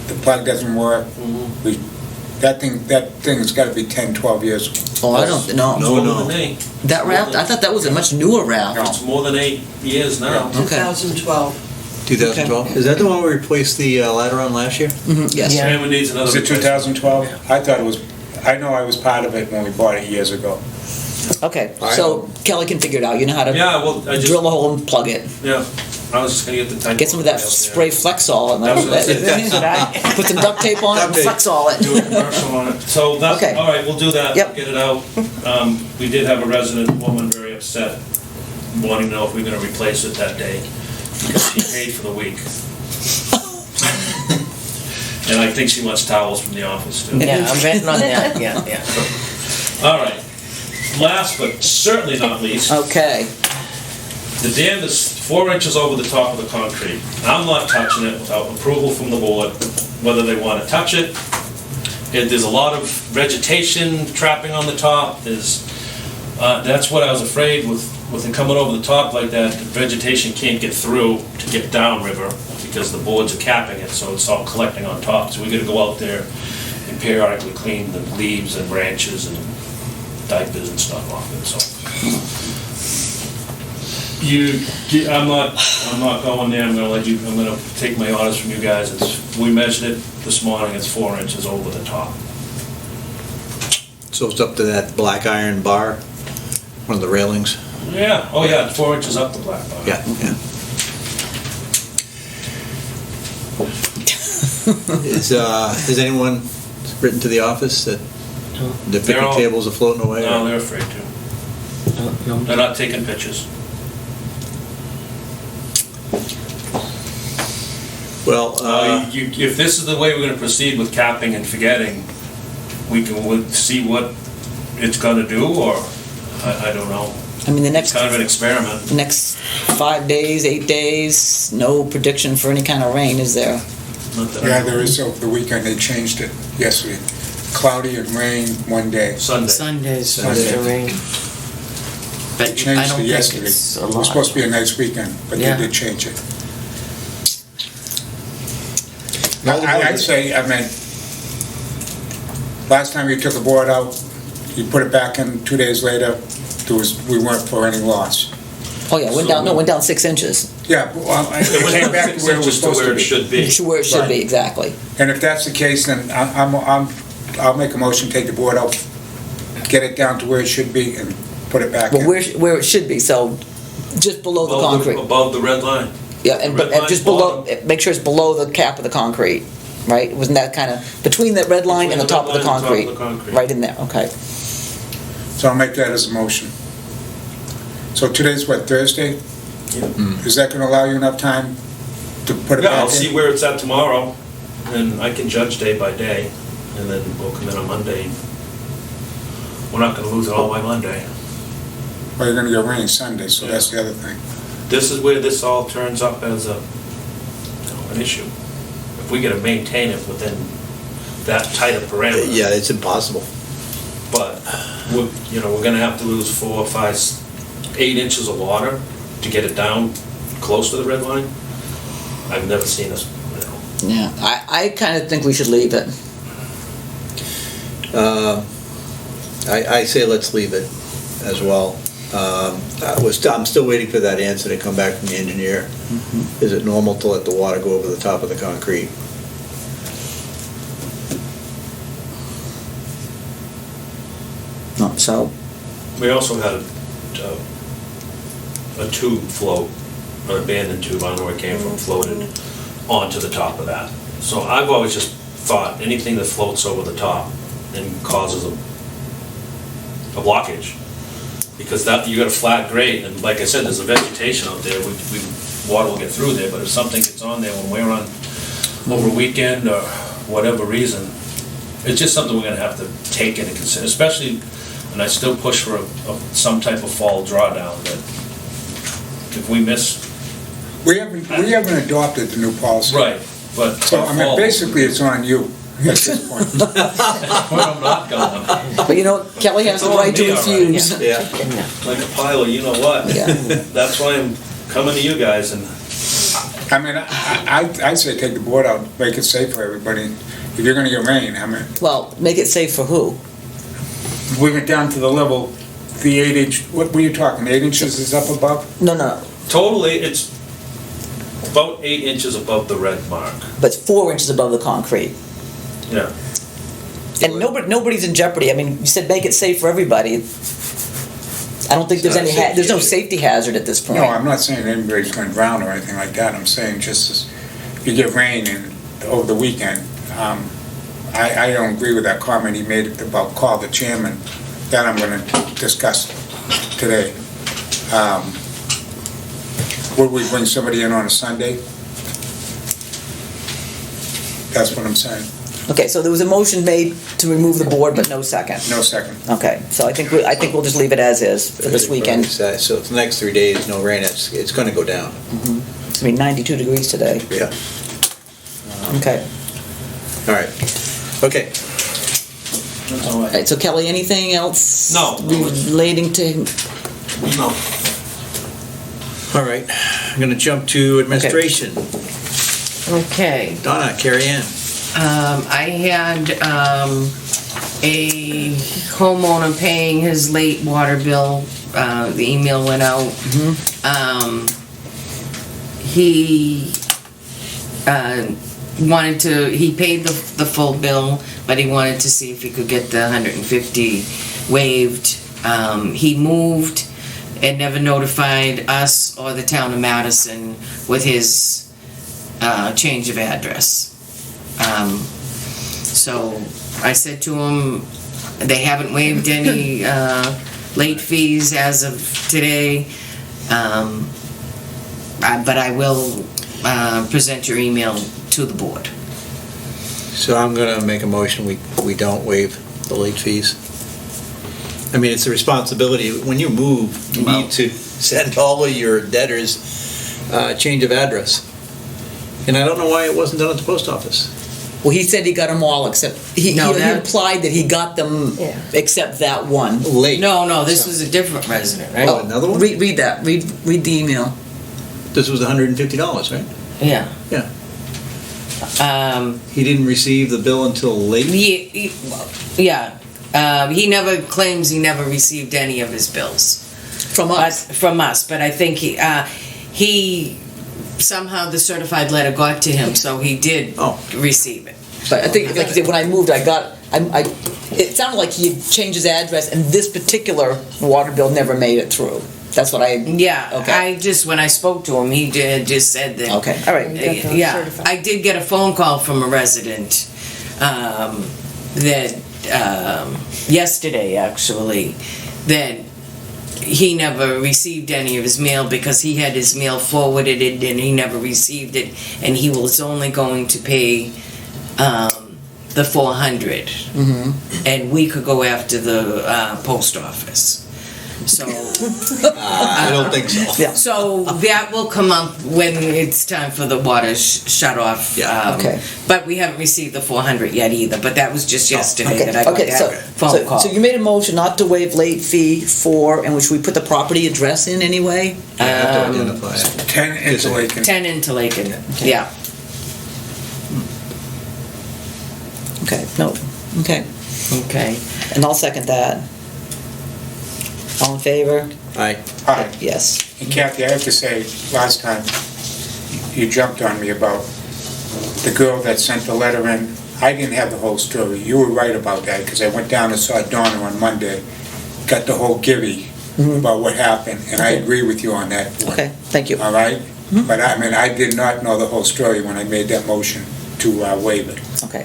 the plug doesn't work. That thing's gotta be 10, 12 years. Oh, I don't, no. No. it's more than 8. That raft, I thought that was a much newer raft. No. It's more than 8 years now. Okay. 2012. 2012? Is that the one we replaced the ladder on last year? Mhm, yes. Yeah. And it needs another. Was it replacement. 2012? I thought it was, I know I was part of it when we bought it years ago. Okay, All right. so Kelly can figure it out. You know how to Yeah, well, I just, drill a hole and plug it. yeah, I was just gonna get the tank. Get some of that spray Flexol and That was what I that. Put some duct tape on it and Duct tape. Flexol Do a it. commercial on it. So that's, Okay. all right, we'll do that. Yep. Get it out. We did have a resident woman very upset, wanting to know if we we're gonna replace it that day, because she paid for the week. And I think she wants towels from the office too. Yeah, I'm betting on that, yeah. All right. Last but certainly not least, Okay, the dam is 4 inches over the top of the concrete. I'm not touching it without approval from the board, whether they want to touch it. There's a lot of vegetation trapping on the top. That's what I was afraid with it coming over the top like that, the vegetation can't get through to get downriver because the boards are capping it, so it's all collecting on top. So we gotta go out there and periodically clean the leaves and branches and diapers and stuff off it, so. I'm not going there, I'm gonna take my orders from you guys. We measured it this morning, it's 4 inches over the top. So it's up to that black iron bar, one of the railings? Yeah, oh yeah, 4 inches up the black bar. Yeah, yeah. Has anyone written to the office that the They're picnic all- tables are floating away? No, or- they're afraid to. No, They're not taking pictures. Well, If this is the way we're gonna proceed with capping and forgetting, we'll see what it's gonna do, or, I don't know. I mean, the It's next kind of an experiment. next 5 days, 8 days, no prediction for any kind of rain, is there? Not that I Yeah, know. there is, over the weekend, they changed it yesterday. Cloudy and rain one day. Sunday. Sunday's Sunday. supposed to rain. But They I changed don't it think yesterday. it's a It was lot. supposed to be a nice weekend, but they Yeah. did change it. All the I'd boards- say, I mean, last time you took a board out, you put it back in 2 days later, we weren't for any loss. Oh, yeah, went down 6 inches. Yeah, well, It it went came from back 6 to where it was inches to supposed where to it be. should be. Where it should be, Right. exactly. And if that's the case, then I'll make a motion, take the board out, get it down to where it should be, and put it back Well, in. where it should be, so just below the concrete. Above the red line. Yeah, and red line just below, bottom. make sure it's below the cap of the concrete, right? Wasn't that kind of, between the red line and the top of the Between the red line concrete? and the top of the concrete. Right in there, okay. So I'll make that as a motion. So today's what, Thursday? Yeah. Is that gonna allow you enough time to put it Yeah, back in? I'll see where it's at tomorrow, and I can judge day by day, and then we'll come in on Monday. We're not gonna lose it all by Monday. Well, you're gonna get rain Sunday, so that's the other thing. This is where this all turns up as an issue. If we gotta maintain it within that tight of parameter. Yeah, it's impossible. But, we're gonna have to lose 4, 5, 8 inches of water to get it down close to the red line. I've never seen us, Yeah, I kind of think we should leave it. I say let's leave it as well. I'm still waiting for that answer to come back from the engineer. Is it normal to let the water go over the top of the concrete? No, so, We also had a tube float, an abandoned tube, I don't know where it came from, floated onto the top of that. So I've always just thought anything that floats over the top and causes a blockage, because that, you got a flat grade, and like I said, there's a vegetation out there, water will get through there, but if something gets on there when we're on over a weekend or whatever reason, it's just something we're gonna have to take into consideration, especially, and I still push for some type of fall drawdown, that if we miss. We haven't adopted the new policy. Right, but. So, I mean, basically, it's on you at this point. But I'm not going, but you know, Kelly has the It's on right to me, all right. refuse. Yeah. like a pile of you know what. Yeah. That's why I'm coming to you guys, and I mean, I'd say take the board out, make it safe for everybody. If you're gonna get rain, I mean, Well, make it safe for who? we went down to the level, the 8-inch, what were you talking, 8 inches is up above? No, totally, it's about 8 inches above the red mark. but 4 inches above the concrete. Yeah. And nobody's in jeopardy. I mean, you said make it safe for everybody. I don't think there's It's not any, there's no safety. safety hazard at this point. No, I'm not saying anybody's gonna drown or anything like that, I'm saying just if you get rain over the weekend, I don't agree with that comment he made about call the chairman, that I'm gonna discuss today. Would we bring somebody in on a Sunday? That's what I'm saying, Okay, so there was a motion made to remove the board, but no second. no second. Okay, so I think we'll just leave it as is for this weekend. So for the next 3 days, no rain, it's gonna go down. It's gonna be 92 degrees today. Yeah. Okay. All right. Okay. That's all All right. right, so Kelly, anything else? No. Relating to, No. All right. I'm gonna jump to administration. Okay. Donna, carry in. I had, a homeowner paying his late water bill, the email went out. He, he paid the full bill, but he wanted to see if he could get the 150 waived. He moved and never notified us or the town of Madison with his, change of address. So I said to him, they haven't waived any late fees as of today, but I will present your email to the board. So I'm gonna make a motion, we don't waive the late fees. I mean, it's a responsibility. When you move, you need to send all of your debtors change of address. And I don't know why it wasn't done at the post office. Well, he said he got them all except, he implied that he got them Yeah. except that one. Late. No, this was a different resident, right? Oh, another one? Read that, read the email. This was $150, right? Yeah. Yeah. Um, He didn't receive the bill until late? yeah. He never claims he never received any of his bills. From us. From us, but I think he somehow the certified letter got to him, so he did receive it. But I think, like I said, when I moved, it sounded like he had changed his address and this particular water bill never made it through. That's what I. Yeah, Okay. when I spoke to him, he just said that. Okay, all right. Yeah, I did get a phone call from a resident that yesterday actually that he never received any of his mail because he had his mail forwarded and he never received it, and he was only going to pay the $400, and we could go after the post office. So I don't think so. Yeah. so that will come up when it's time for the water shut off. Yeah. Okay. But we haven't received the 400 yet either. But that was just yesterday Okay, that I got okay, that phone call. so you made a motion not to waive late fee for, and which we put the property address in anyway? You have to identify it. 10 Interlaken. 10 into Lakin. Yeah. Okay, no, okay. Okay. And I'll second that. All in favor? Aye. Hi. Yes. And Kathy, I have to say, last time, you jumped on me about the girl that sent the letter in. I didn't have the whole story. You were right about that, because I went down and saw Donna on Monday, got the whole givey about what happened, and I Okay. agree with you on that. Okay, thank you. All right? But I mean, I did not know the whole story when I made that motion to waive it. Okay.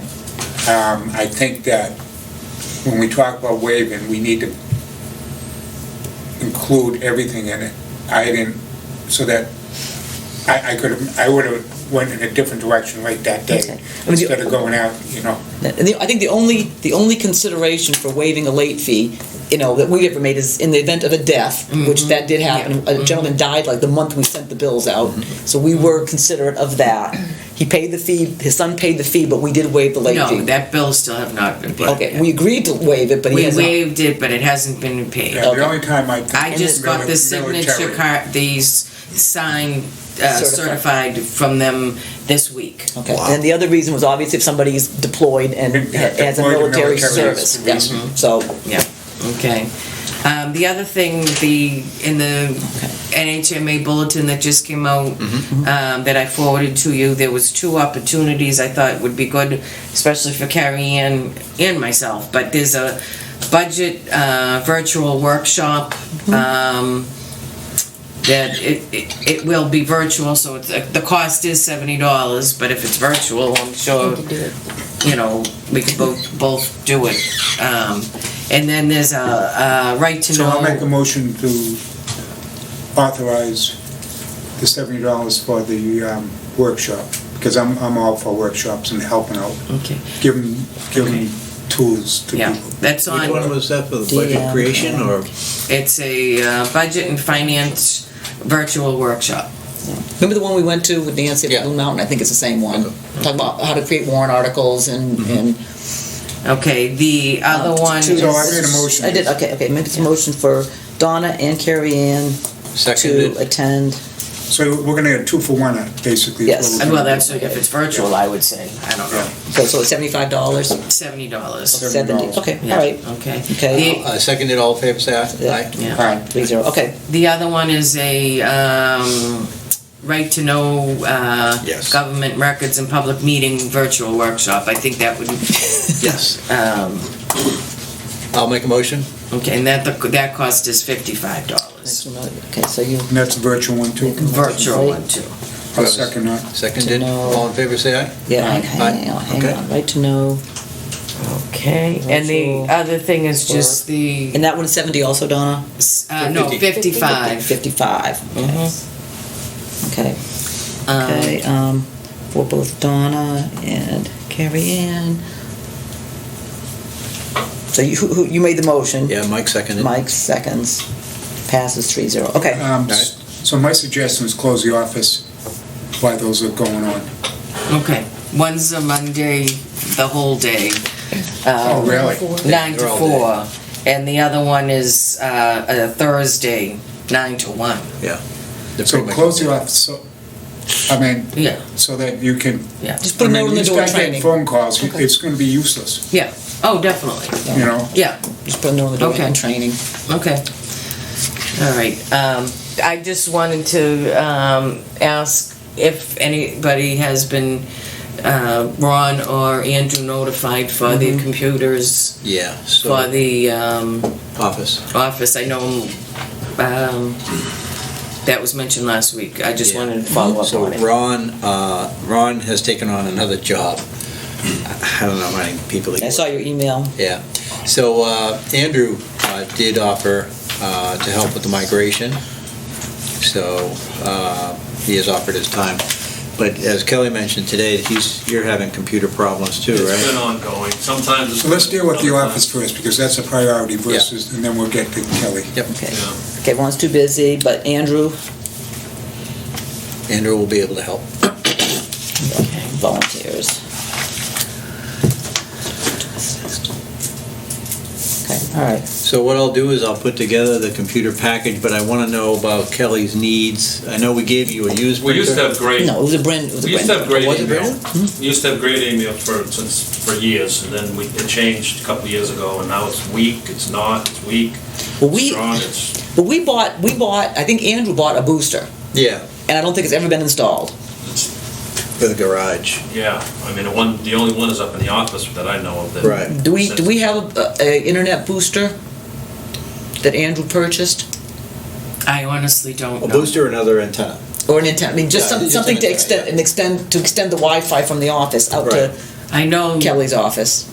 I think that when we talk about waiving, we need to include everything in it. I didn't, so that I would have went in a different direction right that day, Okay. I mean, instead of going out, And I think the only consideration for waiving a late fee, that we ever made is in the event of a death, which that did happen. Yeah. A gentleman died like the month we sent the bills out, so we were considerate of that. He paid the fee, his son paid the fee, but we did waive the late fee. No, that bill still have not been paid. Okay, we agreed to waive it, but he We has not. waived it, but it hasn't been paid. Yeah, the only time I. I just got the signature military. card, these signed, certified from them this week. Okay, and the other reason was obviously if somebody's deployed and Yeah, has a deployed to military military service. is the Yes. reason. So, Yeah, okay. The other thing, in the NHMA bulletin that just came out, that I forwarded to you, there was 2 opportunities I thought would be good, especially for Carrie Ann and myself, but there's a budget, virtual workshop, that it will be virtual, so it's, the cost is $70, but if it's virtual, I'm sure, we could both do it. And then there's a right to So know. I'll make a motion to authorize the $70 for the workshop, because I'm all for workshops and helping out, Okay, giving tools to yeah, people. that's Which one on, was that, for the budget creation, or? it's a budget and finance virtual workshop. remember the one we went to with Nancy Yeah. at Blue Mountain? I think it's the same one. Talking about how to create warrant articles and Okay, the other one. to- So I made a motion. I did, okay, maybe it's a motion for Donna and Carrie Ann to Seconded. attend. So we're gonna get 2 for 1, basically. is Yes. what we're gonna Well, do. that's, if it's virtual, I would say, I don't know, So it's $75? $70. $70. Okay, Yeah, all right. Okay. Okay. Seconded, all in favor, say aye. Yeah. Aye. Yeah. All right. 3-0, okay. The other one is a right to know Yes. government records and public meeting virtual workshop. I think that would, Yes. I'll make a motion. okay, and that cost is $55. Okay, so you, And that's a virtual one too. Virtual one too. I'll second that. Seconded, To know. all in favor, say aye. yeah, Aye. hang Okay. on, right to know. Okay, and the Virtual other thing is just the, And that one's 70 also, Donna? no, 50. 55. 55, okay. Mhm. Okay, okay, for both Donna and Carrie Ann. So you made the motion? Yeah, Mike seconded. Mike seconds. Passes 3-0. Okay. So my suggestion is close the office while those are going on. Okay, one's a Monday, the whole day. Oh, really? 9 to They're all 4, and the other one is a Thursday, 9 to 1. Yeah. They're So pretty much- close the office, so, I mean, Yeah, so that you can, yeah, Just put a note on the door, you start getting training. phone calls, Okay. it's gonna be useless, yeah. Oh, definitely. you know? Yeah, Just put a note on the door, Okay. and training. okay. All right. I just wanted to ask if anybody has been, Ron or Andrew notified for the computers Yeah, for so, the office. office. I know that was mentioned last week. I just Yeah. wanted to follow up So on it. Ron has taken on another job. I don't know how many people he I saw your email. Yeah. So Andrew did offer to help with the migration. So he has offered his time. But as Kelly mentioned today, you're having computer problems too, It's been right? ongoing. Sometimes it's. So let's deal with the other office times- first, because that's a priority versus, and then we'll get to Kelly. Yep. Okay. Yeah. Okay, everyone's too busy, but Andrew, Andrew will be able to help. volunteers. Okay, all right. So what I'll do is I'll put together the computer package, but I want to know about Kelly's needs. I know we gave you a used We printer. used to have great. No, it was a brand. It was a We used to have great Was it email. branded? We used to have great email for years, and then it changed a couple of years ago, and now it's weak, it's not, it's weak, Well, we, strong, it's, but we bought, I think Andrew bought a booster, Yeah, and I don't think it's ever been installed. for the garage. yeah. I mean, the only one is up in the office that I know of that. Right. Do we have a internet booster that Andrew purchased? I honestly don't A know. booster or another antenna? Or an antenna, I mean, just Yeah, just something an to antenna, extend the Wi-Fi from the office out Right. to I know. Kelly's office.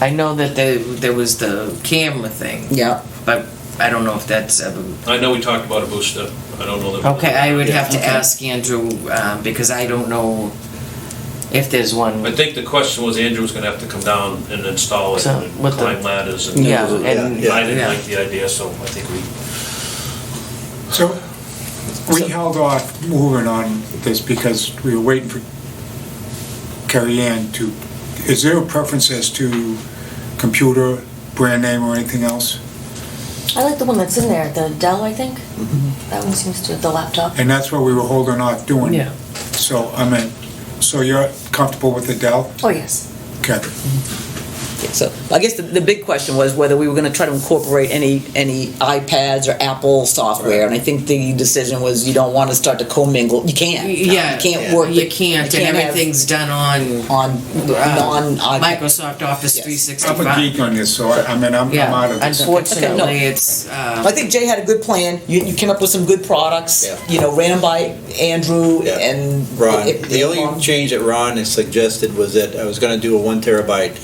I know that there was the camera thing, Yeah, but I don't know if that's ever. I know we talked about a booster. I don't know that. Okay, I would have to Okay. ask Andrew because I don't know if there's one. I think the question was Andrew was gonna have to come down and install it So, and with the- climb ladders and. Yeah, Yeah, and yeah. I didn't yeah. like the idea, so I think we. So, we held off moving on this because we were waiting for Carrie Ann to, is there a preference as to computer, brand name or anything else? I like the one that's in there, the Dell, I think. That one seems to, the laptop. And that's what we were holding off doing. Yeah. So, I mean, so you're comfortable with the Dell? Oh, yes. Okay. so I guess the big question was whether we were gonna try to incorporate any iPads or Apple software, and I think the decision was you don't wanna start to commingle, you can't. Yeah, You can't work. You can't, and have everything's done on On non-iPad. Microsoft Office Yes. 365. I'm a geek on this, so I mean, I'm Yeah, out of this. unfortunately, Okay, no. it's. I think Jay had a good plan. You came up with some good products. Yeah. You know, ran them by Andrew Yeah. and Ron, it- the only change that Ron has suggested was that I was gonna do a 1 terabyte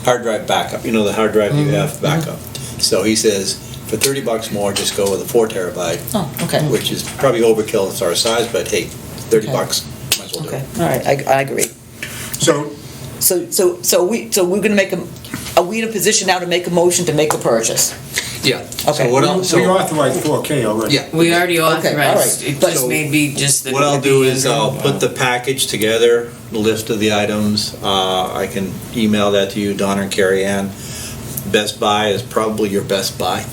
hard drive backup, you know, the hard drive you have backup. So he says, for $30 more, just go with a 4 terabyte, Oh, okay. which is probably overkill as our size, but hey, $30, Okay. might as well do Okay, it. all right, I agree. So, So we're gonna make are we in a position now to make a motion to make a purchase? Yeah. Okay. So what we I'll, so, authorized 4K already. yeah. We already Okay, all authorized, right. it But- just may be just that. What it I'll would do be is Andrew. I'll put the package together, the list of the items. I can email that to you, Donna and Carrie Ann. Best Buy is probably your best buy.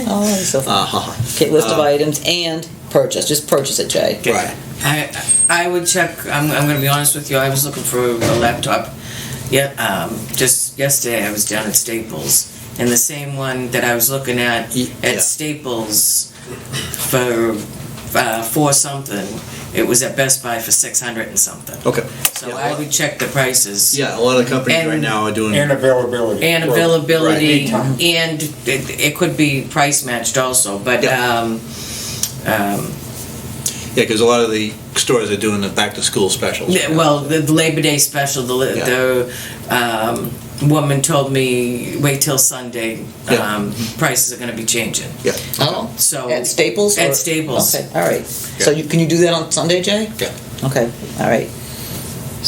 Oh, so Uh-huh. okay, list of items and purchase. Just purchase it, Jay. Right. I would check, I'm gonna be honest with you, I was looking for a laptop. Yeah, just yesterday I was down at Staples, and the same one that I was looking at Yeah. Staples for something, it was at Best Buy for 600 and something. Okay. So Yeah, I would check the prices. Yeah, a lot of companies And- right now are doing. And availability. And Right. availability, Right. and it could be price matched also, but, Yeah. Yeah, because a lot of the stores are doing the back-to-school specials. yeah, well, the Labor Day special, the woman told me, wait till Sunday, Yeah. prices are gonna be changing. Yeah. Oh, So. at Staples? At or- Staples. Okay, all right. So can you do that on Sunday, Jay? Yeah. Okay, all right.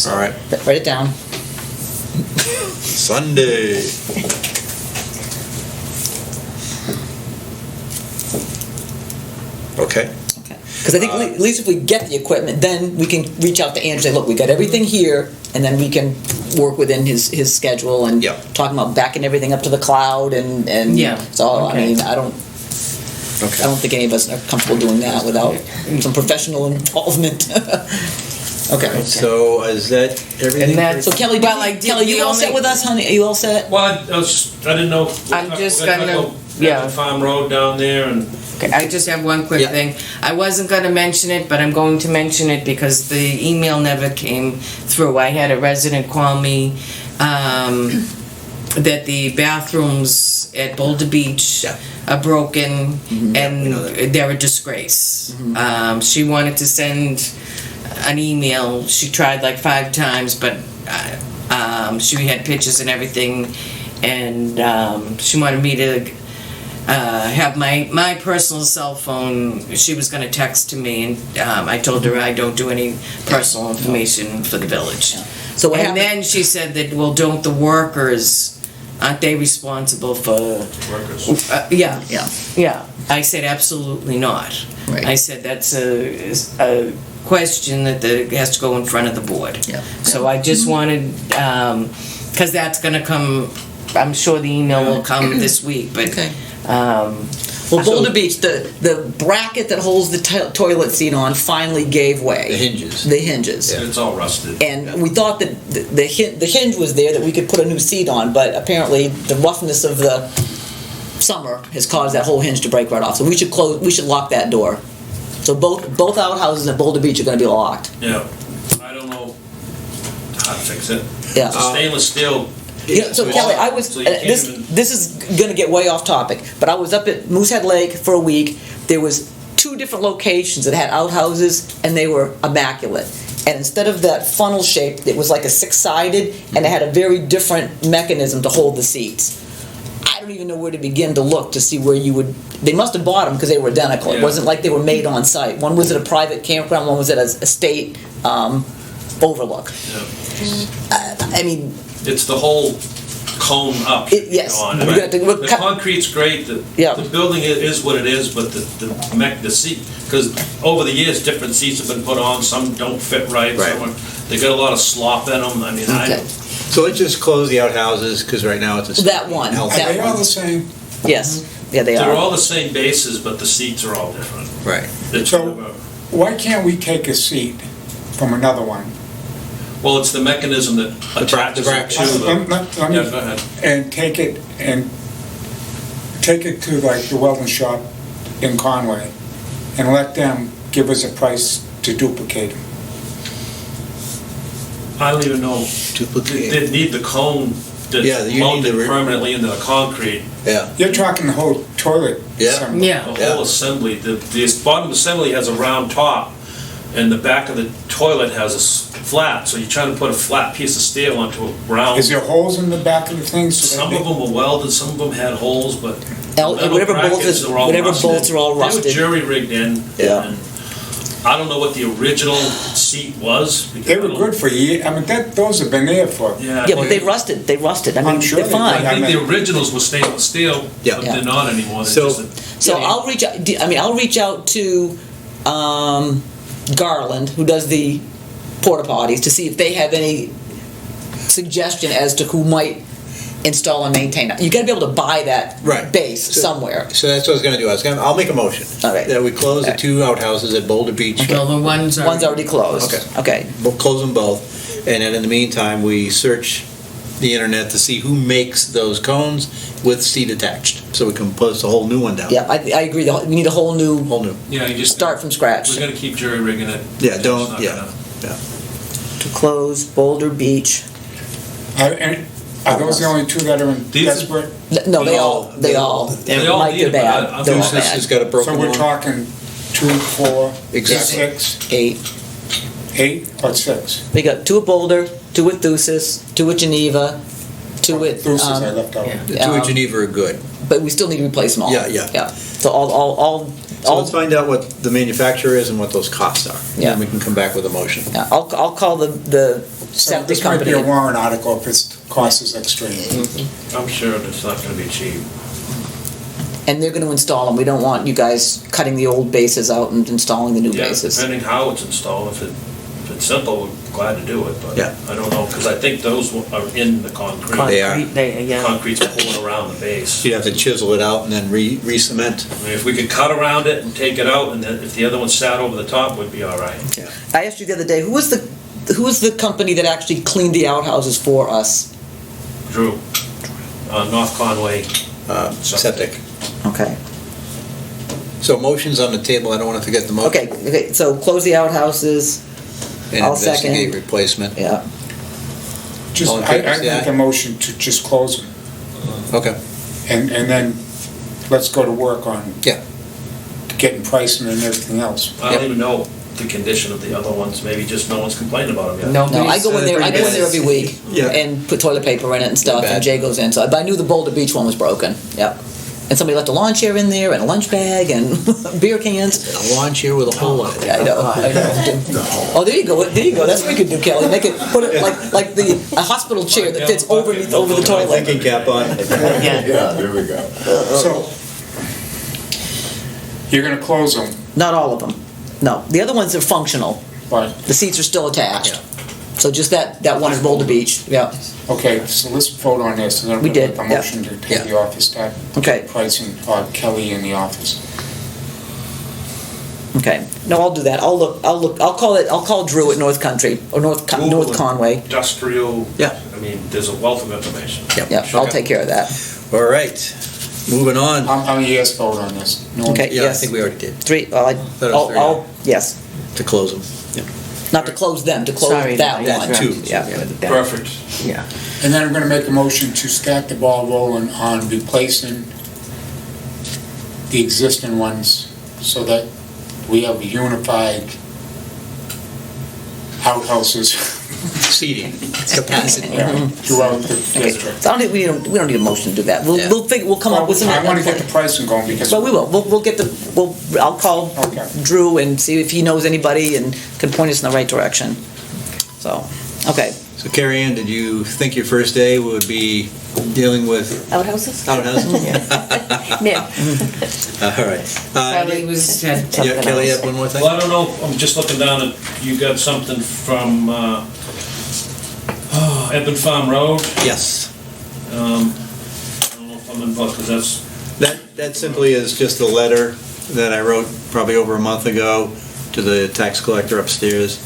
All right. Write it down. Sunday. Okay. Because I think at least if we get the equipment, then we can reach out to Andrew and say, look, we got everything here, and then we can work within his schedule and Yeah. talking about backing everything up to the cloud and Yeah, so I okay. mean I don't think any of us are comfortable doing that without some professional involvement. Okay. So is that everything? And that's- So Kelly, Well, I did Kelly, you the all set only- with us, honey? Are you all set? Well, I didn't know. I'm just We're gonna gonna- go yeah. down Farm Road down there and. Okay, I just have one quick Yeah. thing. I wasn't gonna mention it, but I'm going to mention it because the email never came through. I had a resident call me, that the bathrooms at Boulder Beach Yeah. are broken we know and that. they're a disgrace. She wanted to send an email. She tried like 5 times, but she had pictures and everything, and she wanted me to have my personal cell phone. She was going to text to me, and I told her I don't do any personal information for the village. So what And happened? then she said that, well, don't the workers, aren't they responsible for? Workers. Yeah. Yeah. Yeah. I said absolutely not. Right. I said that's a question that has to go in front of the board. Yeah. So I just wanted, because that's going to come, I'm sure the email will come this week, but. Okay. Well, Boulder Beach, the bracket that holds the toilet seat on finally gave way. The hinges. The hinges. It's all rusted. And we thought that the hinge was there, that we could put a new seat on, but apparently the roughness of the summer has caused that whole hinge to break right off. So we should lock that door. So both outhouses at Boulder Beach are going to be locked. Yeah. I don't know how to fix it. Yeah. It's a stainless steel. Yeah, so Kelly, I was, So you can't even- this is gonna get way off topic, but I was up at Moosehead Lake for a week. There was 2 different locations that had outhouses, and they were immaculate. And instead of that funnel shape, it was like a 6-sided, and it had a very different mechanism to hold the seats. I don't even know where to begin to look to see where you would, they must have bought them because they were identical. It Yeah. wasn't like they were made on site. One was at a private campground, one was at a state overlook. Yeah. I mean, It's the whole cone up. Yes. on. We got to- The concrete's great, Yeah. the building is what it is, but the seat, because over the years, different seats have been put on, some don't fit right, Right. some are, they got a lot of slop in them, I mean, Okay. So let's just close the outhouses, because right now it's a. That one. health- That Are they all one. the same? Yes, yeah, they they're are. all the same bases, but the seats are all different. Right. It's So- kind of a- Why can't we take a seat from another one? Well, it's the mechanism that attaches it bracket. to the. Let me- Yeah, go ahead. And take it to like the welding shop in Conway and let them give us a price to duplicate them. I don't even know, Duplicate. they need the cone Yeah, that's you need mounted the- permanently into the concrete. Yeah. You're talking the whole toilet. Yeah. assembly. Yeah. The whole assembly, the bottom assembly has a round top, and the back of the toilet has a flat, so you're trying to put a flat piece of steel onto a round. Is there holes in the back of the thing? so that Some they- of them were welded, some of them had holes, but. Whatever metal bolts brackets are all whatever rusted. bolts are all rusted. They were jury rigged in. Yeah. and I don't know what the original seat was. because They I were don't- good for years. I mean, those have been there for. Yeah. Yeah, but they rusted. I mean, I'm sure they're they fine. I think the originals were stainless steel, Yeah. but Yeah. they're not anymore. They're So- just So Yeah. I'll reach out. I'll reach out to Garland, who does the porta potties, to see if they have any suggestion as to who might install and maintain it. You got to be able to buy that Right. base So- somewhere. So that's what I was gonna do. I'll make a motion. All right. That we close the 2 outhouses at Boulder Beach. Well, the ones are. One's already closed. Okay. Okay. We'll close them both, and then in the meantime, we search the internet to see who makes those cones with seat attached, so we can post a whole new one down. Yeah, I agree. We need a whole new Whole new. Yeah, you just. start from scratch. We're gonna keep jury rigging it. Yeah, It's don't- not yeah. gonna- to close Boulder Beach. Are those the only 2 that are in These- Desperate? No, they They all. all- They all. They all Mike, need they're it, but bad. I'm They're all Deuces has bad. got a broken So one. we're talking 2, 4, Exactly. 6, 8. 8, or 6? We got 2 at Boulder, 2 at Thusis, 2 at Geneva, 2 at. Thusis I left out. yeah. The 2 at Geneva are good. But we still need to replace them all. Yeah, yeah. Yeah. So all. So let's find out what the manufacturer is and what those costs are. Yeah. And then we can come back with a motion. Yeah, I'll call the So septic this might company. be a warrant article if its cost is extreme. I'm sure it's not gonna be cheap. And they're gonna install them. We don't want you guys cutting the old bases out and installing the new Yeah, bases. depending how it's installed, if it's simple, we're glad to do it, but Yeah. I don't know, because I think those are in the concrete. They are. Yeah. Concrete's pulling around the base. You'd have to chisel it out and then re-cement. I mean, if we could cut around it and take it out, and then if the other one sat over the top, we'd be all right. I asked you the other day, who was the company that actually cleaned the outhouses for us? Drew, North Conway. Septic. Okay. So motion's on the table, I don't want to forget the motion. Okay, so close the outhouses, And I'll investigate second. replacement. yeah. Just, All in I favor, say make aye. a motion to just close them, Okay, and then let's go to work on yeah. getting pricing and everything else. I don't even know the condition of the other ones, maybe just no one's complaining about them yet. No, I Nobody's, go in there, I go in there every week Yeah. and put toilet paper in it and stuff, Bad. and Jay goes in, so, but I knew the Boulder Beach one was broken, yep. And somebody left a lawn chair in there, and a lunch bag, and beer cans. A lawn chair with a hole in it. Yeah, I know. Oh, there you go, that's what we could do, Kelly, put it like a hospital chair that fits over the toilet. Thinking cap on. Yeah. There we go. So, you're gonna close them, Not all of them, no. The other ones are functional, but, the seats are still attached. So just that one is Boulder Beach, yeah. okay, so let's vote on this, and then We we'll did, make a yeah. motion to Yeah. take the office, start Okay. pricing, Kelly in the office. Okay, no, I'll do that. I'll call Drew at North Country, or North Conway. Industrial. Yeah. I mean, there's a wealth of information. Yeah, I'll take care of that. All right, moving on. I'm a yes vote on this. No, Okay. Yeah, I yes. think we already did, 3, Thought it was 3. yes. to close them. Not to close them, to close Sorry, that yeah, one. that's Two. right. Yeah. Yeah. Perfect. Yeah. And then I'm gonna make a motion to start the ball rolling on replacing the existing ones so that we have unified outhouses Seating, capacity. throughout the Okay, district. so I don't think, we don't need a motion to do that. Yeah. We'll come up with some. I wanna get the pricing going because. But we will, we'll get I'll call Okay. Drew and see if he knows anybody and can point us in the right direction. So, okay. So Carrie Ann, did you think your first day would be dealing with Outhouses? outhouses? Yeah. All right. Kelly was, Yeah, Kelly, you have one more thing? Well, I don't know, I'm just looking down at, you got something from, Eppin Farm Road. Yes. I don't know if I'm involved, because that's, That simply is just a letter that I wrote probably over a month ago to the tax collector upstairs,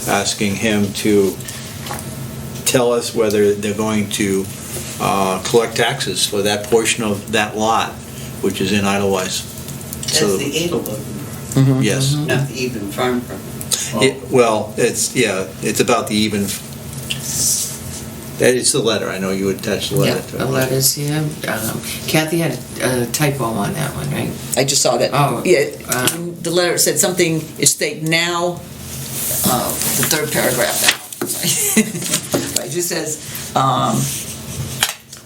asking him to tell us whether they're going to collect taxes for that portion of that lot, which is in Idlewise. That's So, the Edelberg, yes. not the Even Farm property. Well, it's about the even, it's the letter, I know you attached the yeah, letter to it. the letters here. Kathy had a typo on that one, right? I just saw that. Oh, Yeah, the letter said something, it state now, the third paragraph now. It just says,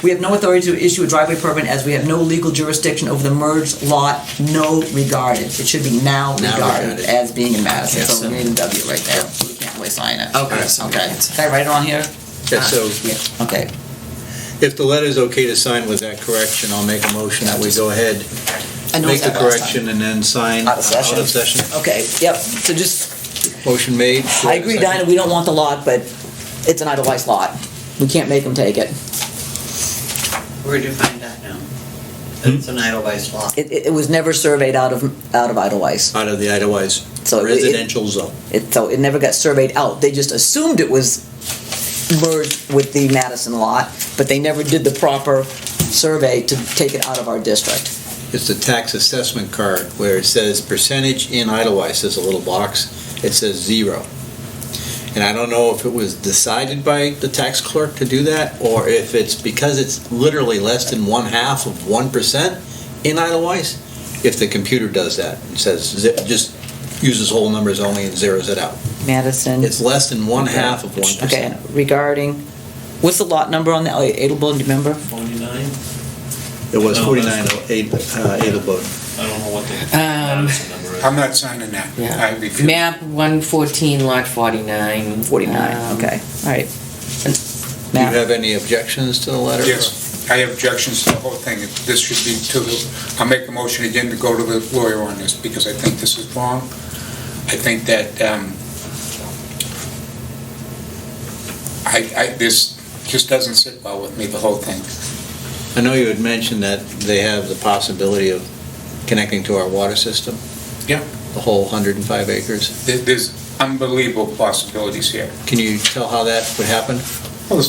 we have no authority to issue a driveway permit as we have no legal jurisdiction over the merged lot, no regarded. It should be now Now regarded regarded. as being in Madison, Yes. so we need a W right there. We can't really sign it. Okay, so Okay, it's- can I write it on here? Yeah, so Okay. if the letter's okay to sign with that correction, I'll make a motion that we go ahead, I know make the that last correction and then sign. Out of session. Out of session. Okay, yep, so just, Motion made. I agree, Dinah, we don't want the lot, but it's an Idlewise lot. We can't make them take it. Where'd you find that now? It's an Edelweiss lot. It was never surveyed out of Idlewise. Out of the Idlewise So it- residential zone. So it never got surveyed out. They just assumed it was merged with the Madison lot, but they never did the proper survey to take it out of our district. It's the tax assessment card where it says percentage in Idlewise, there's a little box, it says 0. And I don't know if it was decided by the tax clerk to do that, or if it's because it's literally less than 1/2 of 1% in Idlewise, if the computer does that, and says, just uses whole numbers only and zeros it out. Madison. It's less than 1/2 of 1%. Okay, regarding, what's the lot number on that? Adelbone, do you remember? 49? It was No, 49 that's- Adelbode. I don't know what the Um, Madison number is. I'm not signing that. I Yeah. refuse. Map 114, lot 49. 49, okay, all right. Do you have any objections to the letter? Yes. I have objections to the whole thing. This should be I'll make a motion again to go to the lawyer on this, because I think this is wrong. I think that, this just doesn't sit well with me, the whole thing. I know you had mentioned that they have the possibility of connecting to our water system. Yeah. The whole 105 acres. There's unbelievable possibilities here. Can you tell how that would happen? Well,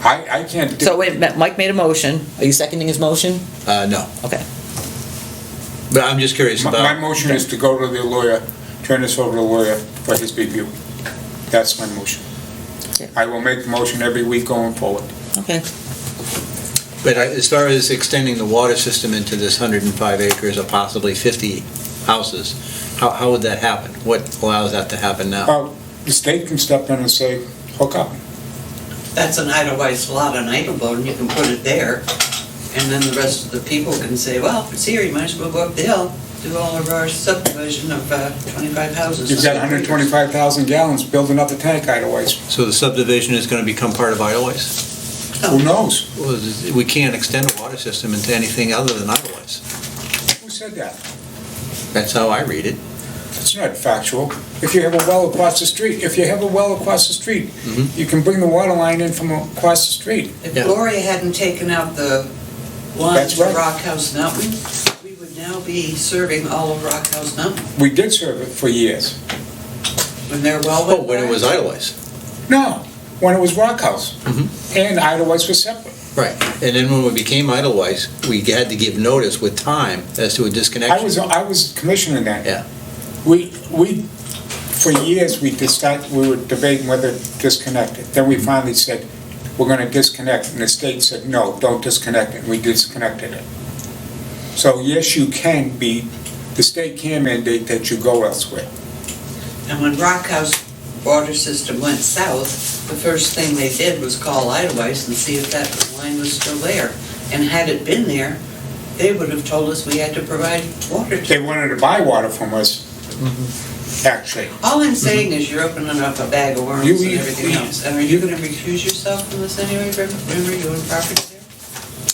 I can't do. So wait, Mike made a motion. Are you seconding his motion? No. Okay. But I'm just curious My about, motion is to go to the lawyer, turn this over to the lawyer for his review. That's my motion. Okay. I will make the motion every week going forward. Okay. but as far as extending the water system into this 105 acres or possibly 50 houses, how would that happen? What allows that to happen now? The state can step in and say, hook up. That's an idolized lot on Idlebone, and you can put it there, and then the rest of the people can say, well, if it's here, you might as well go up the hill, do all of our subdivision of 25 houses. You've got 125,000 gallons building up the tank idolize. So the subdivision is going to become part of Idlewild? Who knows? Well, we can't extend a water system into anything other than Idlewild. Who said that? That's how I read it. It's not factual. If you have a well across the street, Mhm. you can bring the water line in from across the street. If Yeah. Gloria hadn't taken out the lines That's for right. Rock House Mountain, we would now be serving all of Rock House Mountain, We did serve it for years. when their well Oh, went when it dry. was Idlewild. No, when it was Rock House. Mhm. And Idlewild was separate. Right. And then when we became Idlewild, we had to give notice with time as to a disconnection. I was commissioning that. Yeah. We, for years, we were debating whether to disconnect it. Then we finally said, we're gonna disconnect, and the state said, no, don't disconnect it, and we disconnected it. So yes, the state can mandate that you go elsewhere. And when Rock House water system went south, the first thing they did was call Idlewild and see if that line was still there. And had it been there, they would have told us we had to provide water They to. wanted to buy water from us, actually. All I'm saying is you're opening up a bag of worms You- and you- everything else. And are you gonna recuse yourself from this anyway? Remember, you own property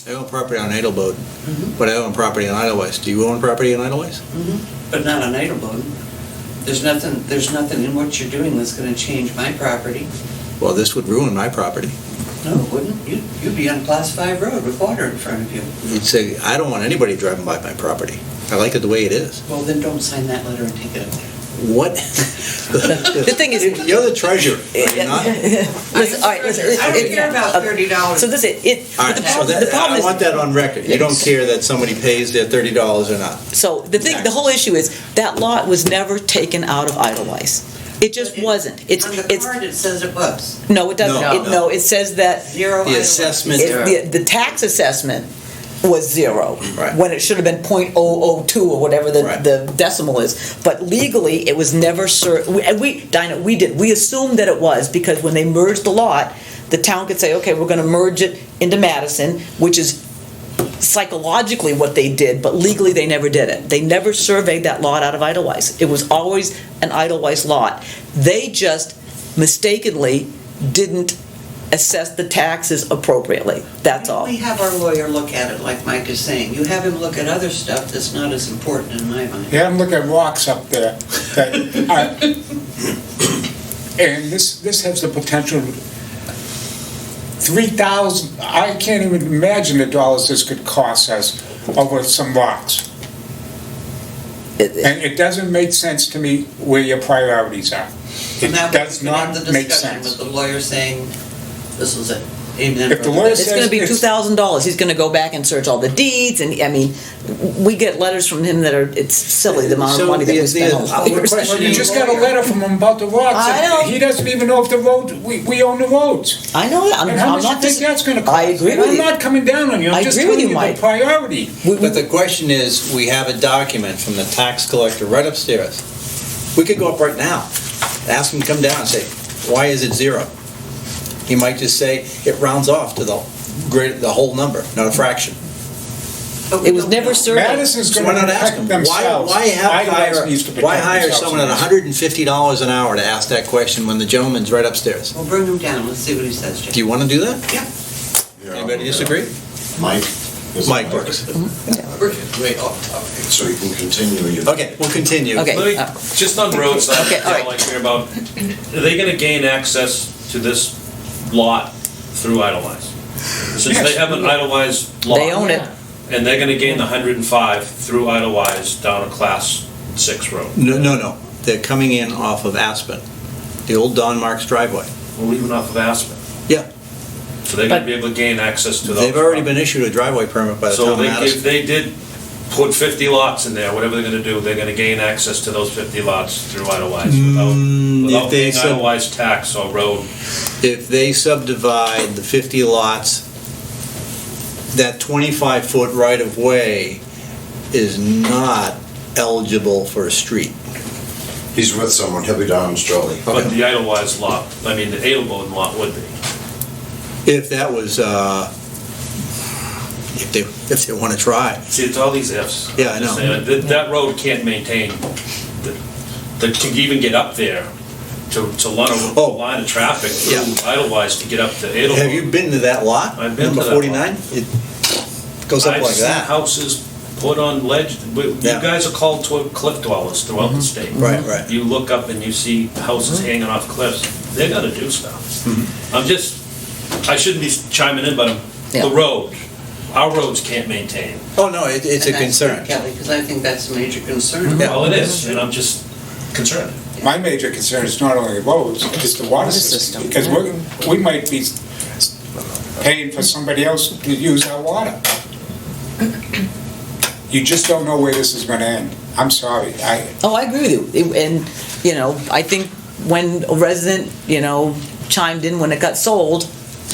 there? I own property on Idlewild, Mhm. but I own property on Idlewild. Do you own property on Idlewild? But not on Idlebone. There's nothing in what you're doing that's gonna change my property. Well, this would ruin my property. No, it wouldn't. You'd be on Class 5 road with water in front of you. You'd say, I don't want anybody driving by my property. I like it the way it is. Well, then don't sign that letter and take it up there. What? The thing is, You're the treasurer, are you not? listen, all right, listen. I don't care about $30. So this, All right, so the that, problem I is, want that on record. You don't care that somebody pays their $30 or not. so the whole issue is, that lot was never taken out of Idlewild. It just wasn't. On the card, it says it was. No, it doesn't. No. No, it says that Zero. The Idlewild. assessment- the tax assessment was zero, Right. when it should have been .002 or whatever Right. the decimal is. But legally, it was never Dinah, we assumed that it was, because when they merged the lot, the town could say, okay, we're gonna merge it into Madison, which is psychologically what they did, but legally they never did it. They never surveyed that lot out of Idlewild. It was always an Idlewild lot. They just mistakenly didn't assess the taxes appropriately, that's all. We have our lawyer look at it, like Mike is saying. You have him look at other stuff that's not as important in my mind. Yeah, I'm looking at rocks up there. And this has the potential, 3,000, I can't even imagine the dollars this could cost us over some rocks. And it doesn't make sense to me where your priorities are. It And that does was gonna end not the make discussion with sense. the lawyer saying, this was it. Amen. If the lawyer It's gonna be says it's- $2,000, he's gonna go back and search all the deeds, and, I mean, we get letters from him that are, it's silly, the amount of So money that we the- spend the- on the lawyers. question- Well, you just got a letter from him about the rocks. I know. He doesn't even know if the road, we own the roads. I know that, And how I'm much not do you think that's gonna cost? I agree And with I'm you. not coming down on you, I I'm just agree with telling you, you the Mike. priority. But the question is, we have a document from the tax collector right upstairs. We could go up right now, ask him to come down and say, why is it zero? He might just say, it rounds off to the whole number, not a fraction. But we It was don't never know. surveyed. Madison's So gonna why not ask protect him? themselves. Why Idlewild needs to protect hire themselves someone at on this. $150 an hour to ask that question when the gentleman's right upstairs? We'll bring him down, let's see what he says, Jim. Do you want to do that? Yeah. Anybody Anybody disagree? Mike? Mike Brooks. Way off topic, so you can continue your. Okay, we'll continue. Okay. Let me, just on roads, Okay, all right. I'd like to hear about, are they gonna gain access to this lot through Idlewise? Since they have an Idlewise lot. They own it. And they're gonna gain the 105 through Idlewise down a class 6 road. No. They're coming in off of Aspen, the old Don Marks driveway. Or even off of Aspen. Yeah. So they're gonna be able to gain access to those. They've already been issued a driveway permit by the So town of if Madison. they did put 50 lots in there, whatever they're gonna do, they're gonna gain access to those 50 lots through Idlewise without if they paying Idlewise tax or road. If they subdivide the 50 lots, that 25-foot right-of-way is not eligible for a street. He's with someone, he'll be down in Stroley. But the Idlewise lot, I mean, the Edelboden lot would be. If that was, if they want to try. See, it's all these ifs. Yeah, I know. Just saying, that road can't maintain, to even get up there, to run a Oh. line of traffic through Yeah. Idlewise to get up to Edelboden. Have you been to that lot? I've been to Number that 49? It goes up I've like seen that. houses put on ledge, you Yeah. guys are called cliff dwellers throughout the state. Right, right. You look up and you see houses hanging off cliffs, they're gonna do stuff. I shouldn't be chiming in, but Yeah. the road, our roads can't maintain. Oh, no, it's a And that's concern. right, Kelly, because I think that's a major concern. Yeah. Well, it is, and I'm just concerned. My major concern is not only the roads, it's the water system, because we might be paying for somebody else to use our water. You just don't know where this is gonna end. I'm sorry, Oh, I agree with you. And, I think when a resident, chimed in when it got sold,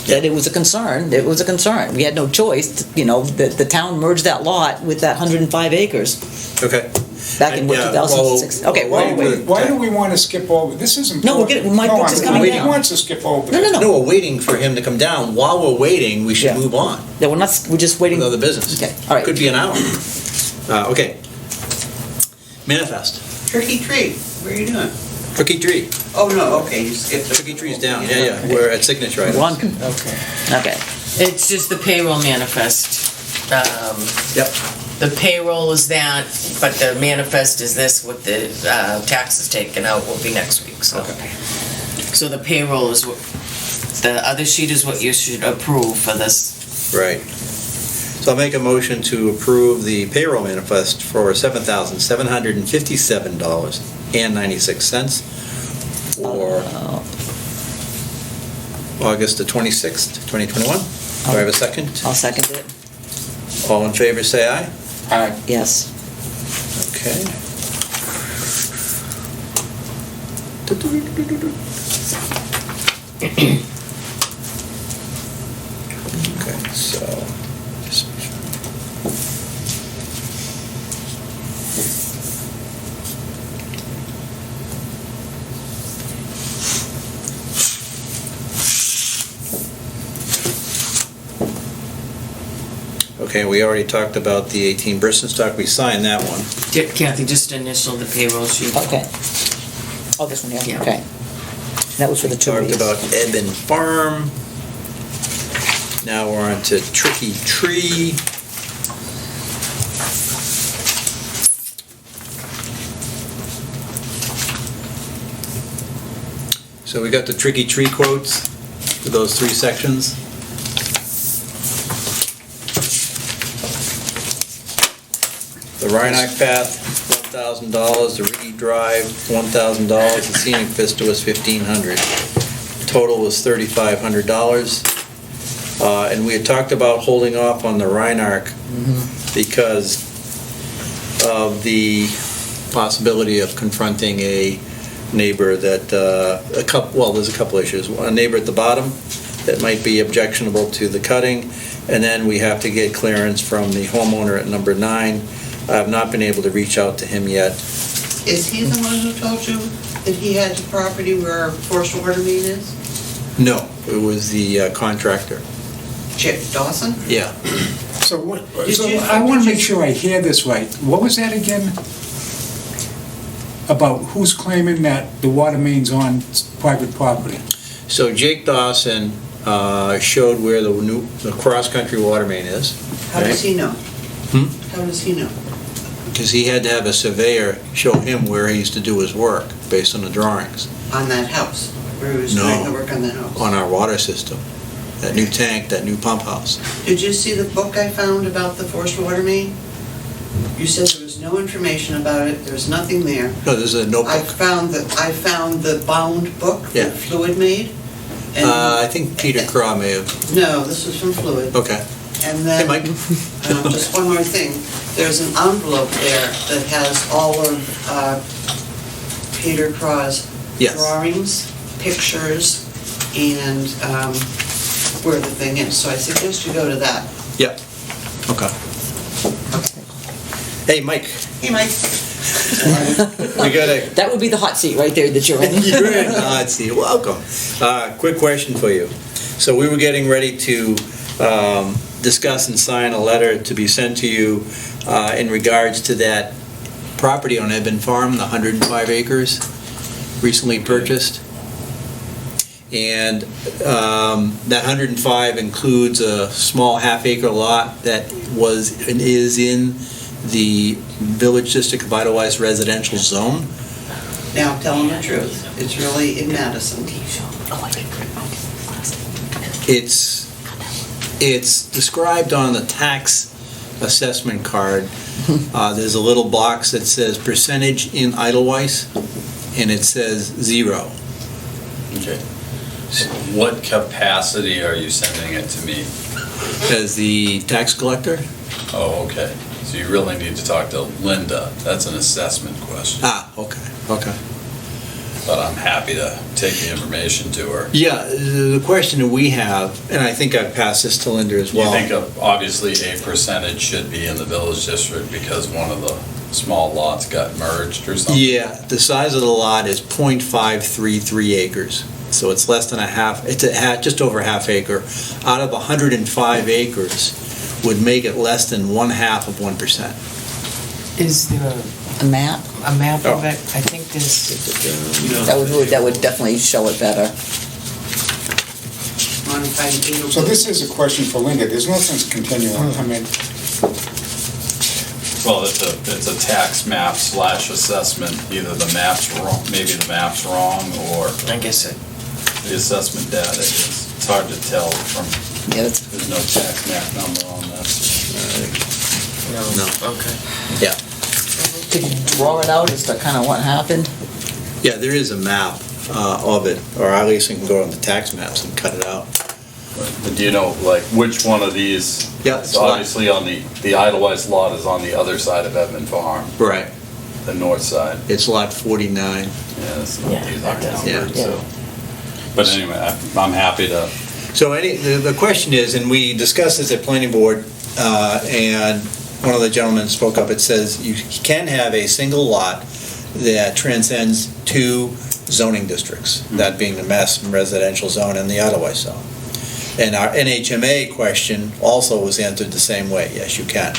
that it was a concern. It was a concern. We had no choice. The town merged that lot with that 105 acres Okay. back in what, Yeah, 2006. Okay, well, well, wait. why do we wanna skip over, this isn't. No, we're getting- Mike Brooks is coming He down. wants to skip over. No, no, no. No, we're waiting for him to come down. While we're waiting, we should Yeah. move on Yeah, we're just waiting. with other business. Okay, all right. Could be an hour. Okay. Manifest. Tricky tree, what are you doing? Tricky tree. Oh, no, okay, you skipped it. Tricky tree's down. Yeah. We're at signature items. One. Okay. It's just the payroll manifest. Yep. The payroll is that, but the manifest is this, with the taxes taken out will be next week, so. So the payroll is what, the other sheet is what you should approve for this. Right. So I'll make a motion to approve the payroll manifest for $7,757.96 for August the 26th, 2021. Do I have a second? I'll second it. All in favor, say aye. Yes. Okay. Okay, so. Okay, we already talked about the 18 Bristol stock, we signed that one. Kathy, just initial the payroll sheet. Okay. Oh, this one here, Yeah. okay. That was for the 2 Talked weeks. about Eben Farm. Now we're on to Tricky Tree. So we got the Tricky Tree quotes for those 3 sections. The Rhinebeck Path, $1,000. The Riggy Drive, $1,000. The Scenic Vista was $1,500. Total was $3,500. And we had talked about holding off on the Rhinebeck because of the possibility of confronting a neighbor that, there's a couple issues. A neighbor at the bottom that might be objectionable to the cutting, and then we have to get clearance from the homeowner at number 9. I have not been able to reach out to him yet. Is he the one who told you that he had the property where our forced water main is? No, it was the contractor. Chip Dawson? Yeah. So you- I wanna make sure I hear this right. What was that again? About who's claiming that the water main's on private property? So Jake Dawson showed where the cross-country water main is. How does he know? Hmm? How does he know? Because he had to have a surveyor show him where he used to do his work, based on the drawings, On that house, where he was No. doing the work on that house? on our water system. That new tank, that new pump house. Did you see the book I found about the forced water main? You said there was no information about it, there's nothing there. No, this is a I notebook. found the bound book Yeah. that Fluid made. And I think Peter Craw may have, no, this was from Fluid. okay. And Hey, then, Mike? just one more thing, there's an envelope there that has all of Peter Craw's Yes. drawings, pictures, and where the thing is. So I suggest you go to that. Yep, okay. Hey, Mike, Hey, Mike. we got a That would be the hot seat right there that you're in. You're in. Let's see. Welcome. Quick question for you. So we were getting ready to discuss and sign a letter to be sent to you in regards to that property on Eben Farm, the 105 acres, recently purchased. And that 105 includes a small half-acre lot that was and is in the Village District of Idlewild Residential Zone. Now, tell him the truth. It's really in Madison. It's described on the tax assessment card. There's a little box that says percentage in Idlewild, and it says 0. Okay. What capacity are you sending it to me? As the tax collector? Oh, okay. So you really need to talk to Linda. That's an assessment question. Okay. But I'm happy to take the information to her. Yeah, the question that we have, and I think I've passed this to Linda as well. You think obviously a percentage should be in the village district because one of the small lots got merged or something? Yeah, the size of the lot is .533 acres. So it's less than a half, it's just over a half acre. Out of 105 acres would make it less than 1/2 of 1%. Is there A map? a map Oh. of it? I think there's, That would definitely show it better. So this is a question for Linda, there's no sense continuing, I mean, Well, it's a tax map / assessment. Either the map's wrong, maybe the map's wrong, or I guess it, the assessment data is, it's hard to tell from, Yeah, that's, there's no tax map number on this. No. okay. Yeah. could you draw it out as to kind of what happened? Yeah, there is a map of it, or at least you can go on the tax maps and cut it out. But do you know, like, which one of these? Yeah, It's obviously on the Idlewild lot is on the other side of Edmund Farm, Right. the north side. It's lot 49. Yeah, these Yeah, aren't that does. numbered, Yeah. so. But anyway, I'm happy to, So the question is, and we discussed this at planning board, and one of the gentlemen spoke up, it says you can have a single lot that transcends 2 zoning districts, that being the Mass residential zone and the Idlewild zone. And our NHMA question also was answered the same way, yes, you can.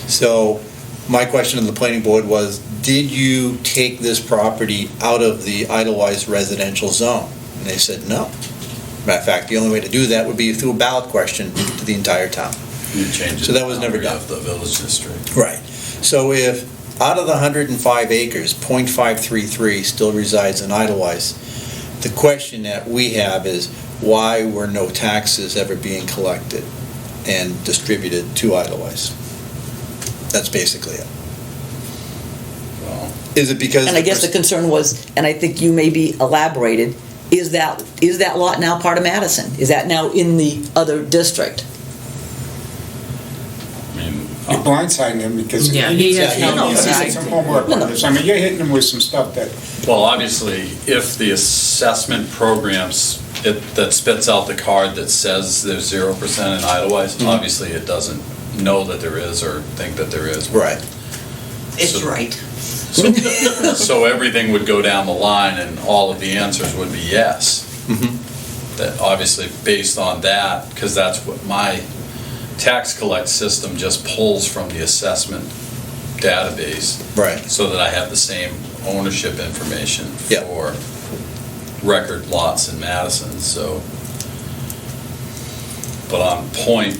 So my question to the planning board was, did you take this property out of the Idlewild residential zone? And they said no. Matter of fact, the only way to do that would be through a ballot question to the entire town. you change it. So that was never done. Of the village district. Right. So if out of the 105 acres, .533 still resides in Idlewild, the question that we have is, why were no taxes ever being collected and distributed to Idlewild? That's basically it. Well, Is it because... And I guess the concern was, and I think you maybe elaborated, is that lot now part of Madison? Is that now in the other district? I mean, you're blindsiding him because. Yeah, he has no He needs knowledge. some homework on this, I mean, you're hitting him with some stuff that, well, obviously, if the assessment programs, that spits out the card that says there's 0% in Idlewild, obviously it doesn't know that there is or think that there is. Right. It's So- right. So everything would go down the line and all of the answers would be yes. Mhm. That obviously based on that, because that's what my tax collect system just pulls from the assessment database Right. so that I have the same ownership information Yeah. for record lots in Madison, so But on point,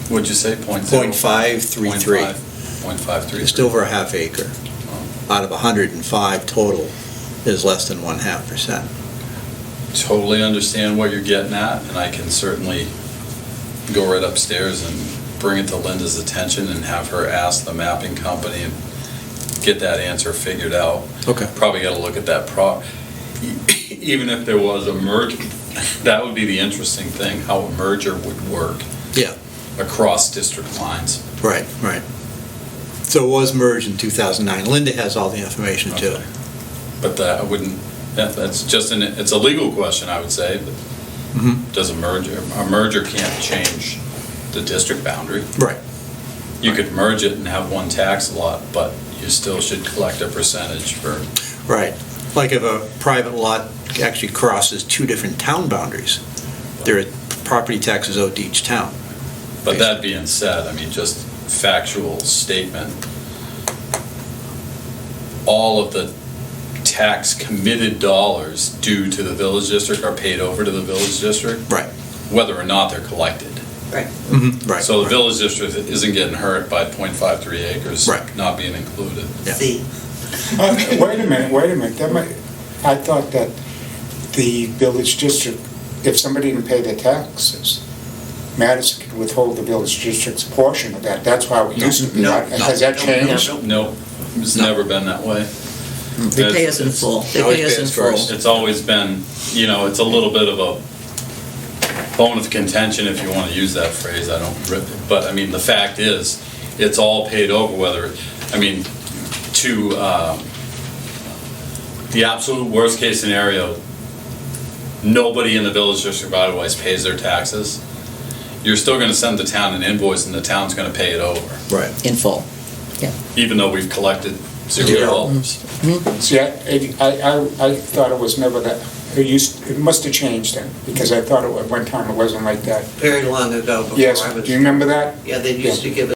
what'd you say, point zero? 0.533. 0.533. Just over a half acre. Out of 105 total is less than 0.5%. Totally understand what you're getting at, and I can certainly go right upstairs and bring it to Linda's attention and have her ask the mapping company and get that answer figured out. Okay. Probably gotta look at that even if there was a merger, that would be the interesting thing, how a merger would work. Yeah. Across district lines. Right, right. So it was merged in 2009. Linda has all the information too. Okay. But I wouldn't, that's just it's a legal question, I would say, but does a merger can't change the district boundary. Right. You could merge it and have one tax lot, but you still should collect a percentage for. Right. Like if a private lot actually crosses two different town boundaries, there are property taxes owed to each town. But that being said, I mean, just factual statement, all of the tax committed dollars due to the village district are paid over to the village district. Right. Whether or not they're collected. Right. Right. So the village district isn't getting hurt by 0.53 acres Right. not being included. Yeah. See, Wait a minute, I thought that the village district, if somebody didn't pay their taxes, Madison could withhold the village district's portion of that. That's how it used to be. No. Has that changed? No, it's never been that way. They pay us in full. They Always pay us pay in us first. full. It's always been, it's a little bit of a bone of contention, if you want to use that phrase. I don't, but I mean, the fact is, it's all paid over, to the absolute worst case scenario, nobody in the village district of Idlewild pays their taxes. You're still going to send the town an invoice and the town's going to pay it over, Right. In full. even though we've collected $0. See, I thought it was never that, it must have changed then, because I thought at one time it wasn't like that. very long ago before Yes, I was. do you remember that? Yeah, they used to give